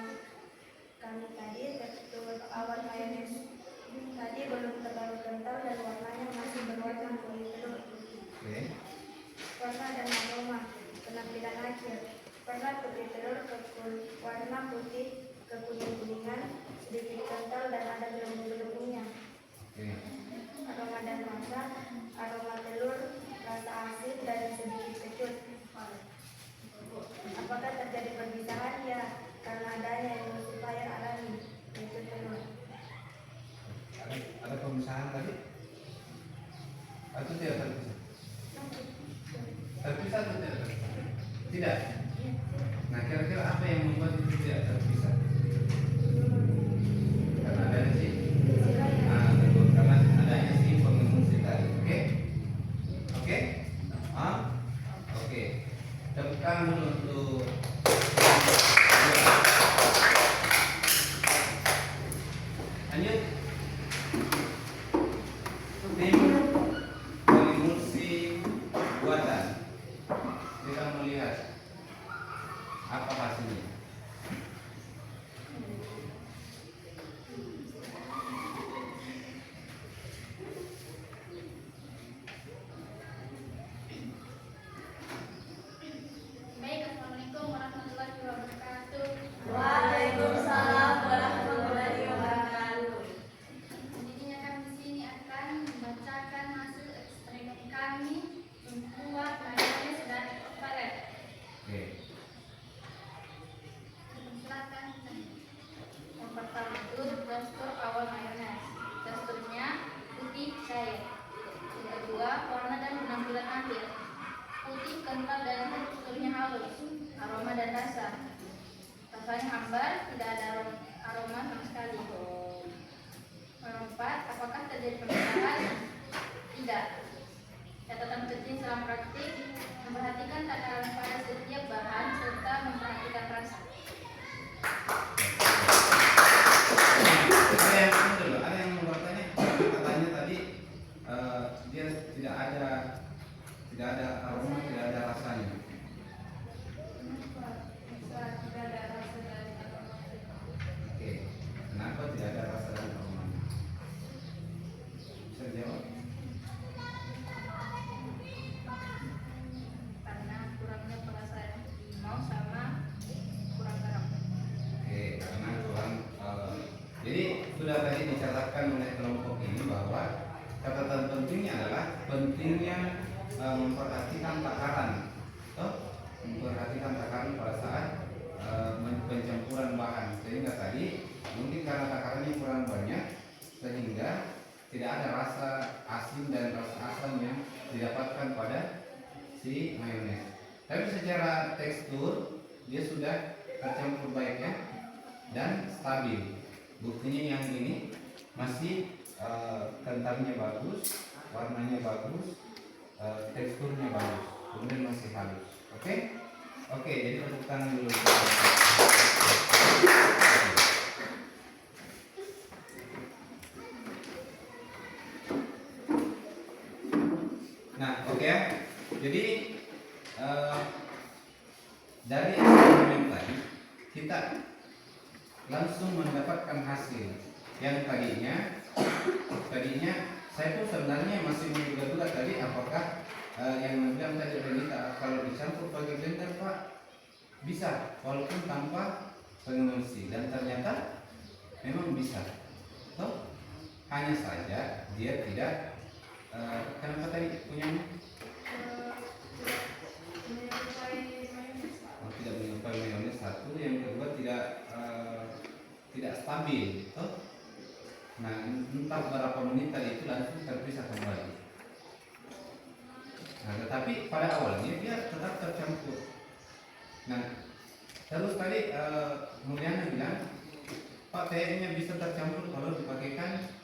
kami tadi, tekstur awal mayones tadi belum terlalu kental dan warnanya masih berwarna kuning telur. Oke. Warna dan aroma penampilan akhir warna putih telur ke warna putih ke kuning-kuningan, sedikit kental dan ada gelembung-gelembungnya. Oke. Aroma dan rasa, aroma telur, rasa asin dan sedikit kecut. Apakah terjadi perpisahan? Ya, karena adanya emulsifier alami, yaitu telur. Ada pemisahan tadi? Atau tidak terpisah? Terpisah atau tidak terpisah? Tidak. Nah, kira-kira apa yang membuat itu tidak terpisah? Karena adanya sih, betul. Karena adanya sih pengemudi Lanjut. Tim emulsi buatan. Kita melihat apa hasilnya. Baik, Assalamualaikum warahmatullahi wabarakatuh. Waalaikumsalam warahmatullahi wabarakatuh. Intinya kami di sini akan membacakan hasil eksperimen kami membuat mayones dari ovalet. Oke. Silakan. Yang pertama itu tekstur awal mayones. Teksturnya putih cair. Yang kedua warna dan penampilan akhir. Putih kental dan teksturnya halus. Aroma dan rasa. Rasanya hambar, tidak ada aroma sama sekali. Nomor 4, apakah terjadi perbedaan? Tidak. Catatan penting dalam praktik, memperhatikan takaran pada setiap bahan serta memperhatikan rasa. Ada yang mau bertanya? Katanya tadi dia tidak ada aroma, tidak ada rasanya. Tidak ada rasa dari aroma. Oke. Kenapa tidak ada rasa dan aroma? Bisa dijawab? Karena kurangnya perasaan limau sama kurang garam. Oke, karena kurang. Jadi sudah tadi dicatatkan oleh kelompok ini bahwa catatan pentingnya adalah pentingnya memperhatikan takaran, memperhatikan takaran pada saat pencampuran bahan. Sehingga tadi mungkin karena takarannya kurang banyak, sehingga tidak ada rasa asin dan rasa asam yang didapatkan pada si mayones. Tapi secara tekstur dia sudah tercampur baik ya dan stabil. Buktinya yang ini masih kentalnya bagus, warnanya bagus, teksturnya bagus, kemudian masih halus. Oke? Oke, jadi tepuk tangan dulu. Nah, oke ya. Jadi dari eksperimen tadi kita langsung mendapatkan hasil yang tadinya saya pun sebenarnya masih menduga-duga tadi apakah yang bilang tadi Renita kalau dicampur pakai blender Pak bisa walaupun tanpa pengemulsi, dan ternyata memang bisa. Toh hanya saja dia tidak kenapa tadi punya tidak menyerupai mayones satu, yang kedua tidak stabil, toh. Nah, entah berapa menit tadi itu langsung terpisah kembali. Nah, tetapi pada awalnya dia tetap tercampur. Nah, terus tadi Mulyana bilang, Pak kayaknya bisa tercampur kalau dipakaikan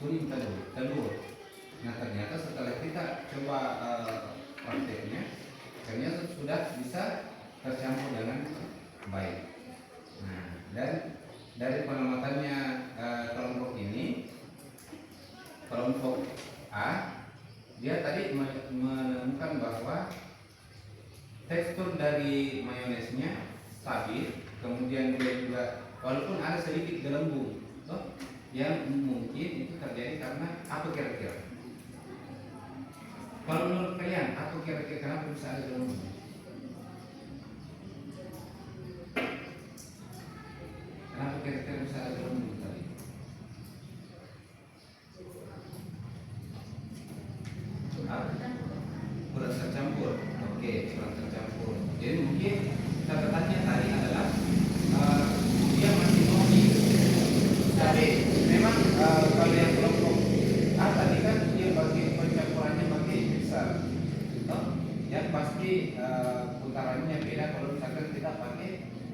kuning telur. Nah, ternyata setelah kita coba prakteknya, ternyata sudah bisa tercampur dengan baik. Nah, dan dari pengamatannya kelompok ini, kelompok A, dia tadi menemukan bahwa tekstur dari mayonesnya stabil, kemudian dia juga walaupun ada sedikit gelembung, yang mungkin itu terjadi karena apa kira-kira? Kalau menurut kalian, apa kira-kira kenapa bisa ada gelembung? Kenapa kira-kira bisa ada gelembung tadi? Kurang tercampur. Oke, kurang tercampur. Jadi mungkin catatannya tadi adalah dia masih hobi. Tapi memang kalau yang kelompok A tadi kan dia bagi pencampurannya pakai mixer, yang pasti putarannya beda kalau misalkan kita pakai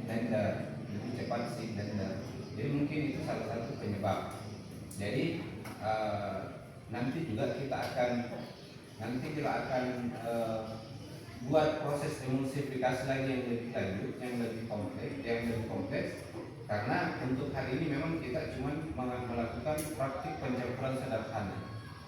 blender, lebih cepat sih blender. Jadi mungkin itu salah satu penyebab. Jadi nanti juga kita akan buat proses emulsifikasi lagi yang lebih lanjut, yang lebih kompleks, Karena untuk hari ini memang kita cuma melakukan praktik pencampuran sederhana,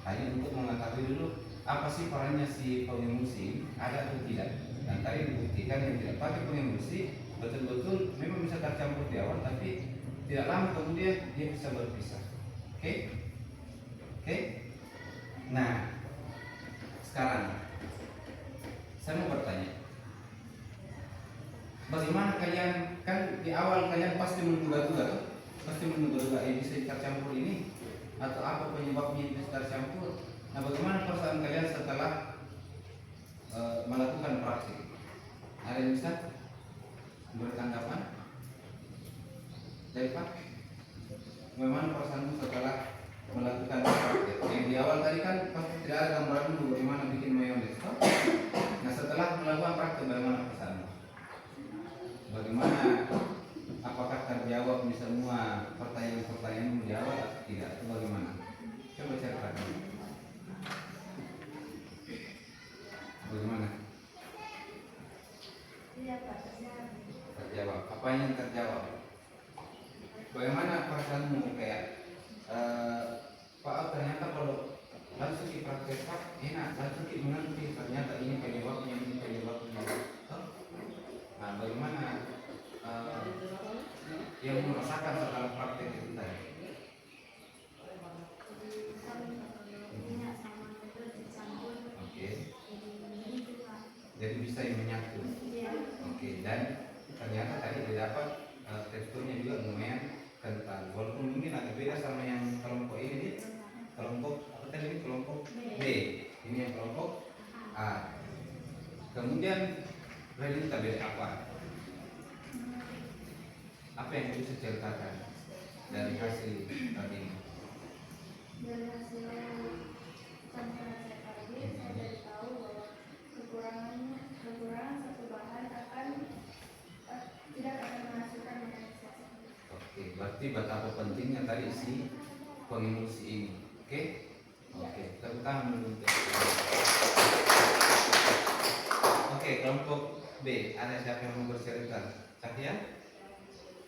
hanya untuk mengetahui dulu apa sih perannya si pengemulsi ada atau tidak. Dan tadi dibuktikan yang tidak pakai pengemulsi betul-betul memang bisa tercampur di awal, tapi tidak lama kemudian dia bisa berpisah. Oke? Oke? Nah, sekarang saya mau bertanya, bagaimana kalian, kan di awal kalian pasti menduga-duga, bisa tercampur ini atau apa penyebabnya bisa tercampur. Nah, bagaimana perasaan kalian setelah melakukan praktik? Ada yang bisa beri tanggapan? Dari Pak, bagaimana perasaanmu setelah melakukan praktik? Yang di awal tadi kan pasti tidak ada gambaran dulu bagaimana bikin mayones. Nah, setelah melakukan praktik bagaimana perasaanmu? Bagaimana, apakah terjawab di semua pertanyaan-pertanyaanmu di awal atau tidak? Itu bagaimana? Coba ceritakan. Bagaimana? Terjawab. Apa yang terjawab? Bagaimana perasaanmu kayak Pak, ternyata kalau langsung dipraktek Pak enak, langsung mengerti ternyata ini penyebabnya, ini penyebabnya. Nah, bagaimana yang merasakan setelah praktek itu tadi? Oke. Jadi bisa yang menyatu. Oke. Dan ternyata tadi didapat teksturnya juga lumayan kental. Walaupun mungkin agak beda sama yang kelompok ini, kelompok apa tadi ini, kelompok B. Ini yang kelompok A. Kemudian Relita beda apa? Apa yang bisa ceritakan dari hasil tadi ini? Dari hasil campuran saya tadi, saya dari tahu bahwa kekurangan satu bahan tidak akan menghasilkan mineralisasi. Oke, berarti betapa pentingnya tadi si pengemulsi ini. Oke? Oke, tepuk tangan dulu. Oke, kelompok B, ada siapa yang mau bercerita? Cahya?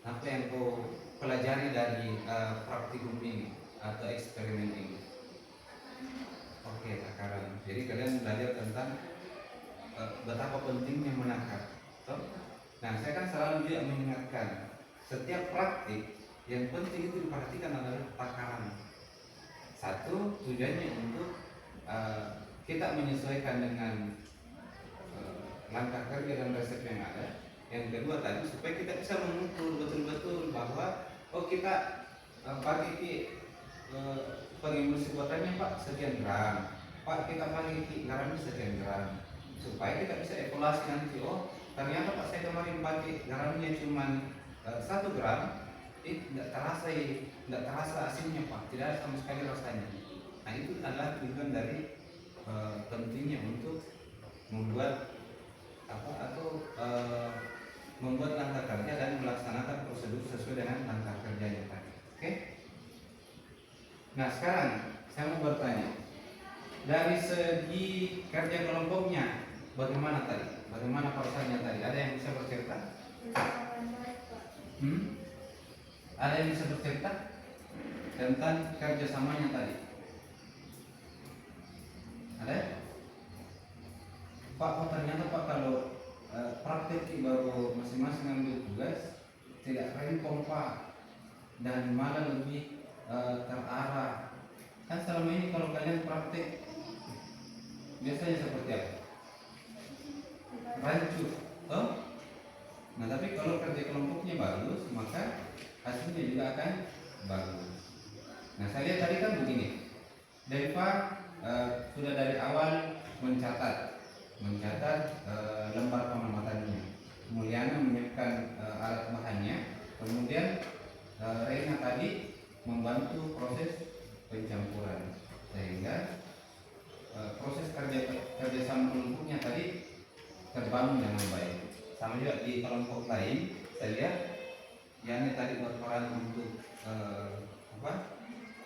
Apa yang kau pelajari dari praktikum ini atau eksperimen ini? Oke, takaran. Jadi kalian belajar tentang betapa pentingnya menakar. Nah, saya kan selalu juga mengingatkan, setiap praktik yang penting itu diperhatikan adalah takaran. Satu, tujuannya untuk kita menyesuaikan dengan langkah kerja dan resep yang ada. Yang kedua tadi, supaya kita bisa mengukur betul-betul bahwa kita pakai pengemulsi buatannya Pak sekian gram, Pak kita pakai garamnya sekian gram, supaya kita bisa evaluasi nanti. Ternyata Pak saya kemarin pakai garamnya cuma 1 gram, tidak terasa asinnya Pak, tidak ada sama sekali rasanya. Nah, itu adalah tujuan dari pentingnya untuk membuat membuat langkah kerja dan melaksanakan prosedur sesuai dengan langkah kerjanya tadi. Oke? Nah, sekarang saya mau bertanya, dari segi kerja kelompoknya bagaimana tadi? Bagaimana perasaannya tadi? Ada yang bisa bercerita? Ada yang bisa bercerita tentang kerjasamanya tadi? Ada? Pak, ternyata Pak kalau praktek baru masing-masing ambil tugas tidak rempong Pak, dan malah lebih terarah. Kan selama ini kalau kalian praktek biasanya seperti apa? Rancu. Nah, tapi kalau kerja kelompoknya bagus, maka hasilnya juga akan bagus. Nah, saya lihat tadi kan begini, Deva sudah dari awal mencatat lembar pengamatannya. Mulyana menyiapkan alat bahannya, kemudian Reina tadi membantu proses pencampuran, sehingga proses kerjasama kelompoknya tadi terbangun dengan baik. Sama juga di kelompok lain, saya lihat Yani tadi berperan untuk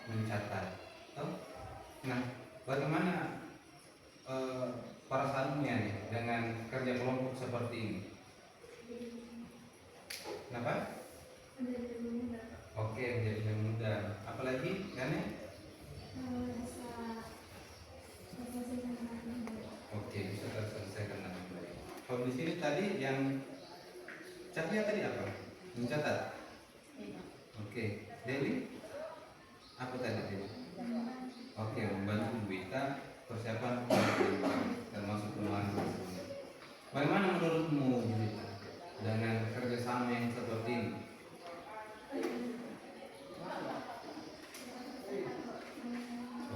mencatat. Nah, bagaimana perasaanmu Yani dengan kerja kelompok seperti ini? Kenapa? Yusuf tadi yang Cahya tadi apa? Mencatat. Oke, Dewi apa tadi Dewi? Oke, membantu Bu Ita persiapan termasuk penuhan. Bagaimana menurutmu Bu Ita dengan kerjasama yang seperti ini?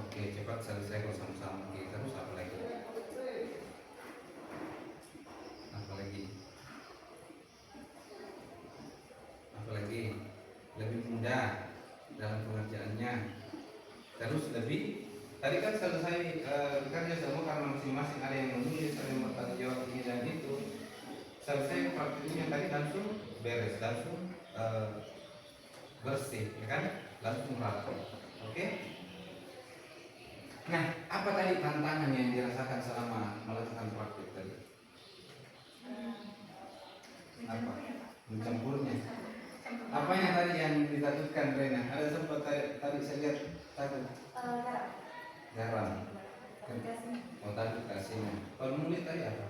Oke, cepat selesai sama-sama. Oke, terus apa lagi? Apalagi lebih mudah dalam pengerjaannya, terus lebih tadi kan selesai kerja semua karena masing-masing ada yang menulis, ada yang bertanggung jawab ini dan itu, selesai praktiknya tadi langsung beres, langsung bersih, ya kan, langsung rapi. Oke. Nah, apa tadi tantangan yang dirasakan selama melakukan praktik tadi? Apa? Mencampurnya. Apanya tadi yang ditakutkan Rena? Ada sempat tadi saya lihat takut. Garam. Oh tadi kasihnya. Kalau mulut tadi apa?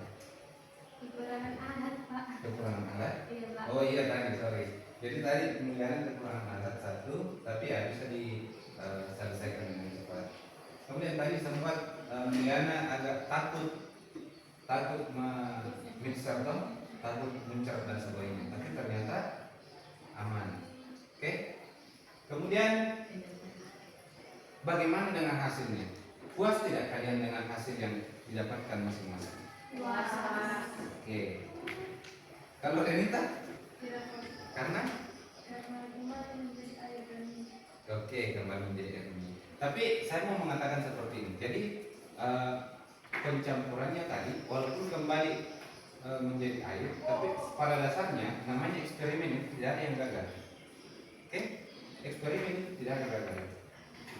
Kekurangan alat, Pak. Kekurangan alat. Iya, Pak. Oh iya tadi sorry. Jadi tadi kemungkinan kekurangan alat satu, tapi ya bisa diselesaikan dengan cepat. Kemudian tadi sempat Miliana agak takut mixer dong, takut mencer dan sebagainya. Tapi ternyata aman. Oke. Kemudian bagaimana dengan hasilnya? Puas tidak kalian dengan hasil yang didapatkan masing-masing? Puas. Oke. Kalau Renita? Karena? Oke, kembali menjadi energi. Tapi saya mau mengatakan seperti ini. Jadi pencampurannya tadi walaupun kembali menjadi air, tapi pada dasarnya namanya eksperimen itu tidak ada yang gagal. Oke? Eksperimen itu tidak ada gagal.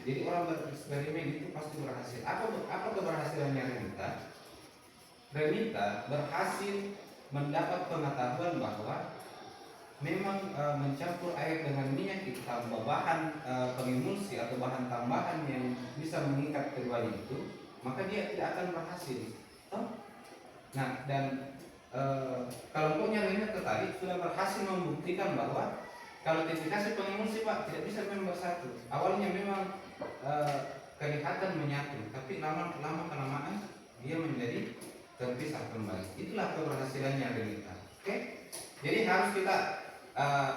Jadi orang bereksperimen itu pasti berhasil. Apa keberhasilannya Renita? Renita berhasil mendapat pengetahuan bahwa memang mencampur air dengan minyak itu tambah bahan pengemulsi atau bahan tambahan yang bisa mengikat keduanya itu, maka dia tidak akan berhasil. Nah, dan kelompoknya Renita tadi sudah berhasil membuktikan bahwa kalau dikasih pengemulsi Pak tidak bisa memang bersatu. Awalnya memang kelihatan menyatu, tapi lama kelamaan dia menjadi terpisah kembali. Itulah keberhasilannya Renita. Oke? Jadi harus kita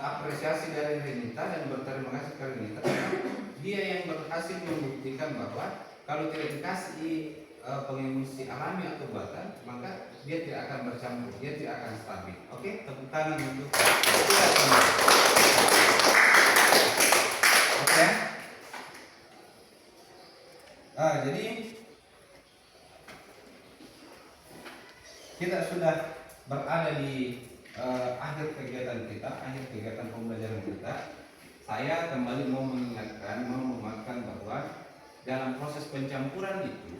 apresiasi dari Renita dan berterima kasih ke Renita karena dia yang berhasil membuktikan bahwa kalau tidak dikasih pengemulsi alami atau buatan, maka dia tidak akan bercampur, dia tidak akan stabil. Oke? Tepuk tangan untuk oke? Jadi kita sudah berada di akhir kegiatan kita, akhir kegiatan pembelajaran kita. Saya kembali mau mengingatkan bahwa dalam proses pencampuran itu,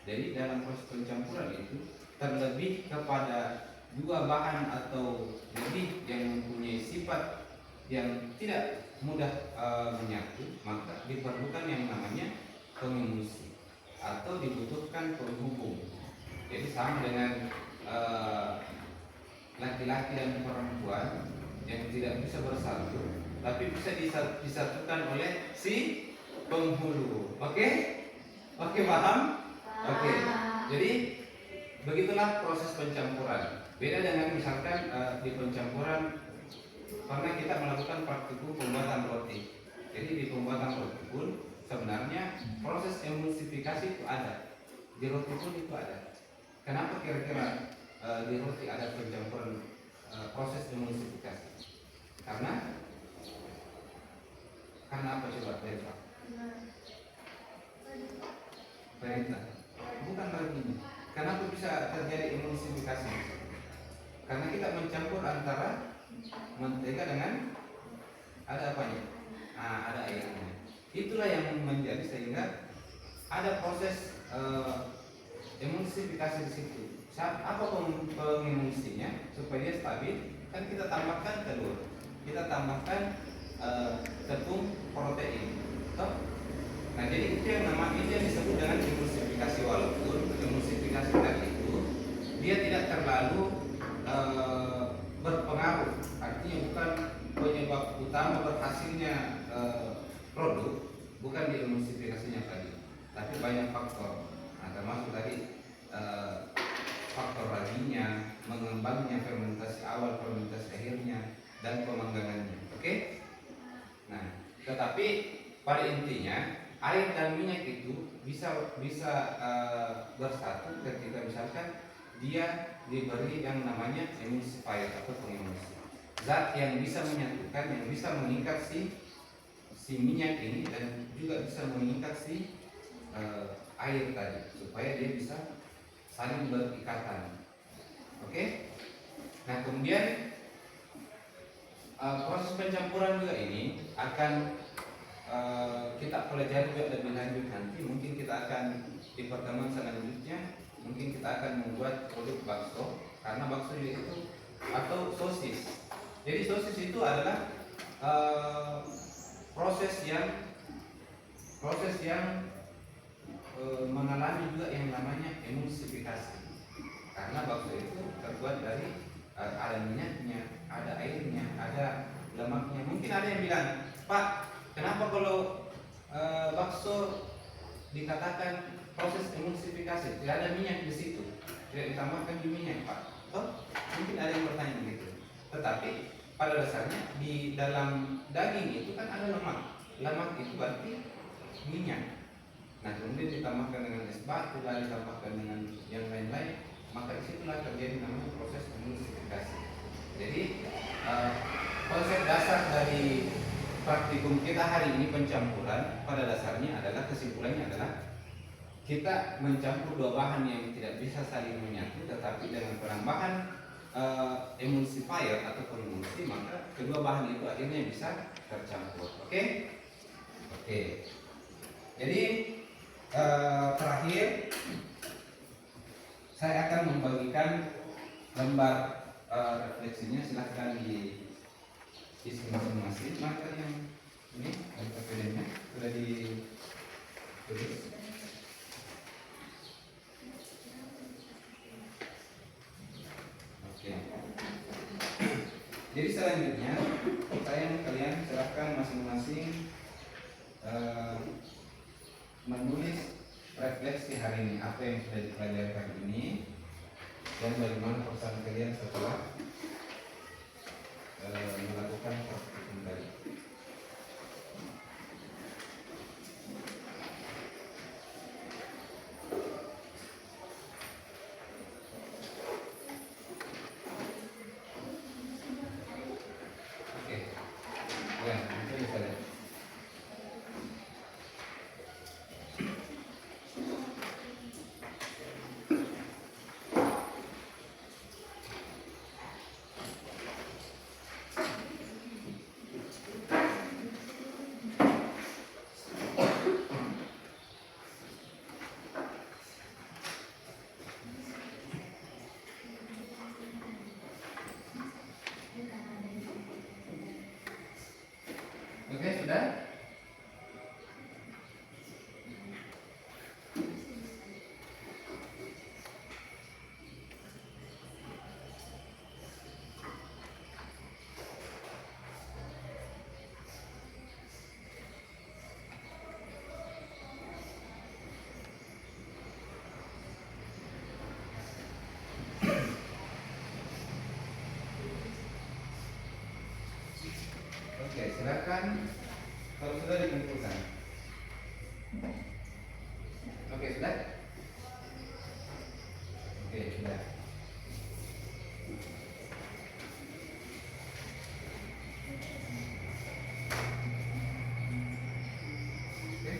jadi dalam proses pencampuran itu terlebih kepada dua bahan atau lebih yang mempunyai sifat yang tidak mudah menyatu, maka diperlukan yang namanya pengemulsi atau dibutuhkan penghubung. Jadi sama dengan laki-laki dan perempuan yang tidak bisa bersatu, tapi bisa disatukan oleh si penghulu. Oke? Oke, paham? Oke. Jadi begitulah proses pencampuran. Beda dengan misalkan di pencampuran pernah kita melakukan praktikum pembuatan roti. Jadi di pembuatan roti pun sebenarnya proses emulsifikasi itu ada. Di roti pun itu ada. Kenapa kira-kira di roti ada pencampuran proses emulsifikasi? Karena apa coba Pak? Perintah. Bukan begini. Kenapa bisa terjadi emulsifikasi? Karena kita mencampur antara mentega dengan ada apanya? Ada airnya. Itulah yang menjadi sehingga ada proses emulsifikasi di situ. Apa pengemulsinya supaya dia stabil? Kan kita tambahkan telur, kita tambahkan tepung protein. Nah jadi itu yang disebut dengan emulsifikasi, walaupun emulsifikasi tadi itu dia tidak terlalu bukan di emulsifikasinya tadi, tapi banyak faktor. Nah, termasuk tadi faktor raginya, mengembangnya, fermentasi awal, fermentasi akhirnya, dan pemanggangannya. Oke? Nah, tetapi pada intinya air dan minyak itu bisa bersatu ketika misalkan dia diberi yang namanya emulsifier atau pengemulsi, zat yang bisa menyatukan, yang bisa mengikat si minyak ini dan juga bisa mengikat si air tadi supaya dia bisa saling berikatan. Oke? Nah, kemudian proses pencampuran juga ini akan kita pelajari juga lebih lanjut nanti. Mungkin kita akan di pertemuan selanjutnya mungkin kita akan membuat produk bakso, karena bakso juga itu atau sosis. Jadi sosis itu adalah proses yang mengalami juga yang namanya emulsifikasi, karena bakso itu terbuat dari ada minyaknya, ada airnya, ada lemaknya. Mungkin ada yang bilang, Pak, kenapa kalau bakso dikatakan proses emulsifikasi, tidak ada minyak di situ, tidak ditambahkan di minyak, Pak? Mungkin ada yang bertanya begitu. Tetapi pada dasarnya di dalam daging itu kan ada lemak. Lemak itu berarti minyak. Nah, kemudian ditambahkan dengan es batu, lalu ditambahkan dengan yang lain-lain, maka disitulah terjadi namanya proses emulsifikasi. Jadi konsep dasar dari praktikum kita hari ini pencampuran pada dasarnya adalah, kesimpulannya adalah kita mencampur dua bahan yang tidak bisa saling menyatu, tetapi dengan penambahan emulsifier atau pengemulsi, maka kedua bahan itu akhirnya bisa tercampur. Oke? Jadi terakhir saya akan membagikan lembar refleksinya, silahkan diisi masing-masing. Maka yang ini ada PDF-nya sudah ditulis. Oke. Jadi selanjutnya kalian silahkan masing-masing menulis refleksi hari ini, apa yang sudah dipelajari hari ini dan bagaimana perasaan kalian setelah melakukan praktikum tadi. Oke, ya, itu bisa lihat. Oke, sudah? Oke, silakan kalau sudah dikumpulkan. Oke, sudah? Oke, sudah. Oke.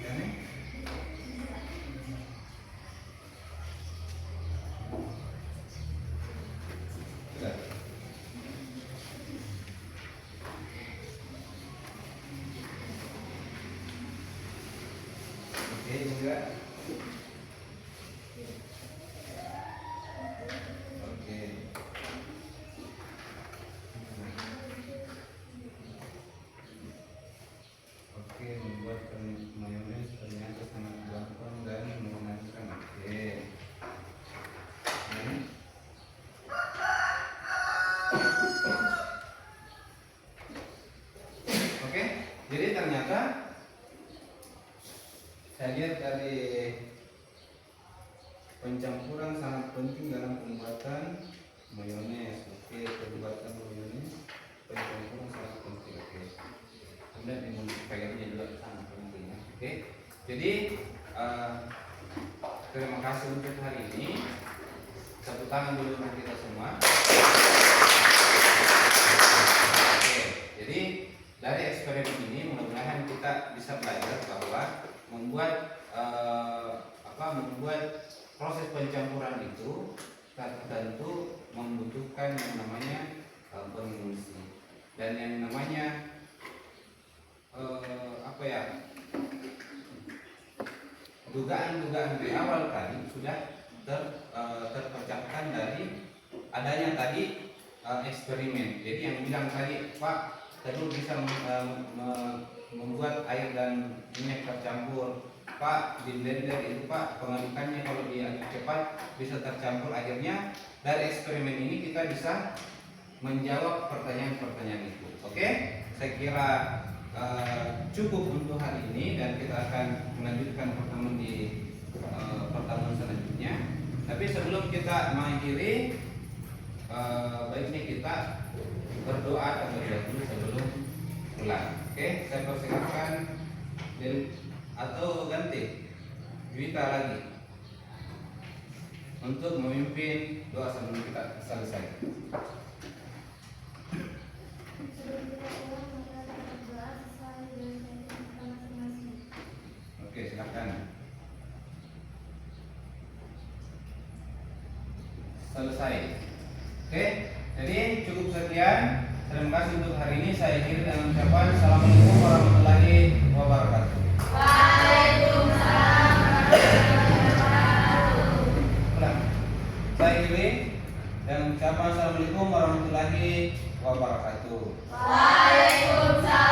Ini? Sudah. Oke, juga. Oke. Oke, membuat mayones ternyata sangat gampang dan menyenangkan. Oke. Ini. Jadi ternyata saya lihat dari pencampuran sangat penting dalam pembuatan mayones. Oke, pembuatan mayones pencampuran sangat penting. Oke. Kemudian emulsifier-nya juga sangat penting. Oke. Jadi terima kasih untuk hari ini. Tepuk tangan dulu untuk kita semua. Oke, jadi dari eksperimen ini mudah-mudahan kita bisa belajar bahwa membuat proses pencampuran itu tentu membutuhkan yang namanya pengungsi dan yang namanya dugaan-dugaan di awal tadi sudah terpecahkan dari adanya tadi eksperimen. Jadi yang bilang tadi Pak telur bisa membuat air dan minyak tercampur, Pak di blender itu Pak pengadukannya kalau diaduk cepat bisa tercampur. Akhirnya dari eksperimen ini kita bisa menjawab pertanyaan-pertanyaan itu. Oke, saya kira cukup untuk hari ini dan kita akan melanjutkan pertemuan di pertemuan selanjutnya. Tapi sebelum kita mengakhiri, baiknya kita berdoa terlebih dahulu sebelum pulang. Oke, saya persilakan atau ganti Juwita lagi untuk memimpin doa sebelum kita selesai. Oke, silakan. Selesai. Oke, jadi cukup sekian. Terima kasih untuk hari ini. Saya akhiri dengan ucapan Assalamualaikum warahmatullahi wabarakatuh. Waalaikumsalam warahmatullahi wabarakatuh. Saya akhiri dengan ucapan Assalamualaikum warahmatullahi wabarakatuh. Waalaikumsalam.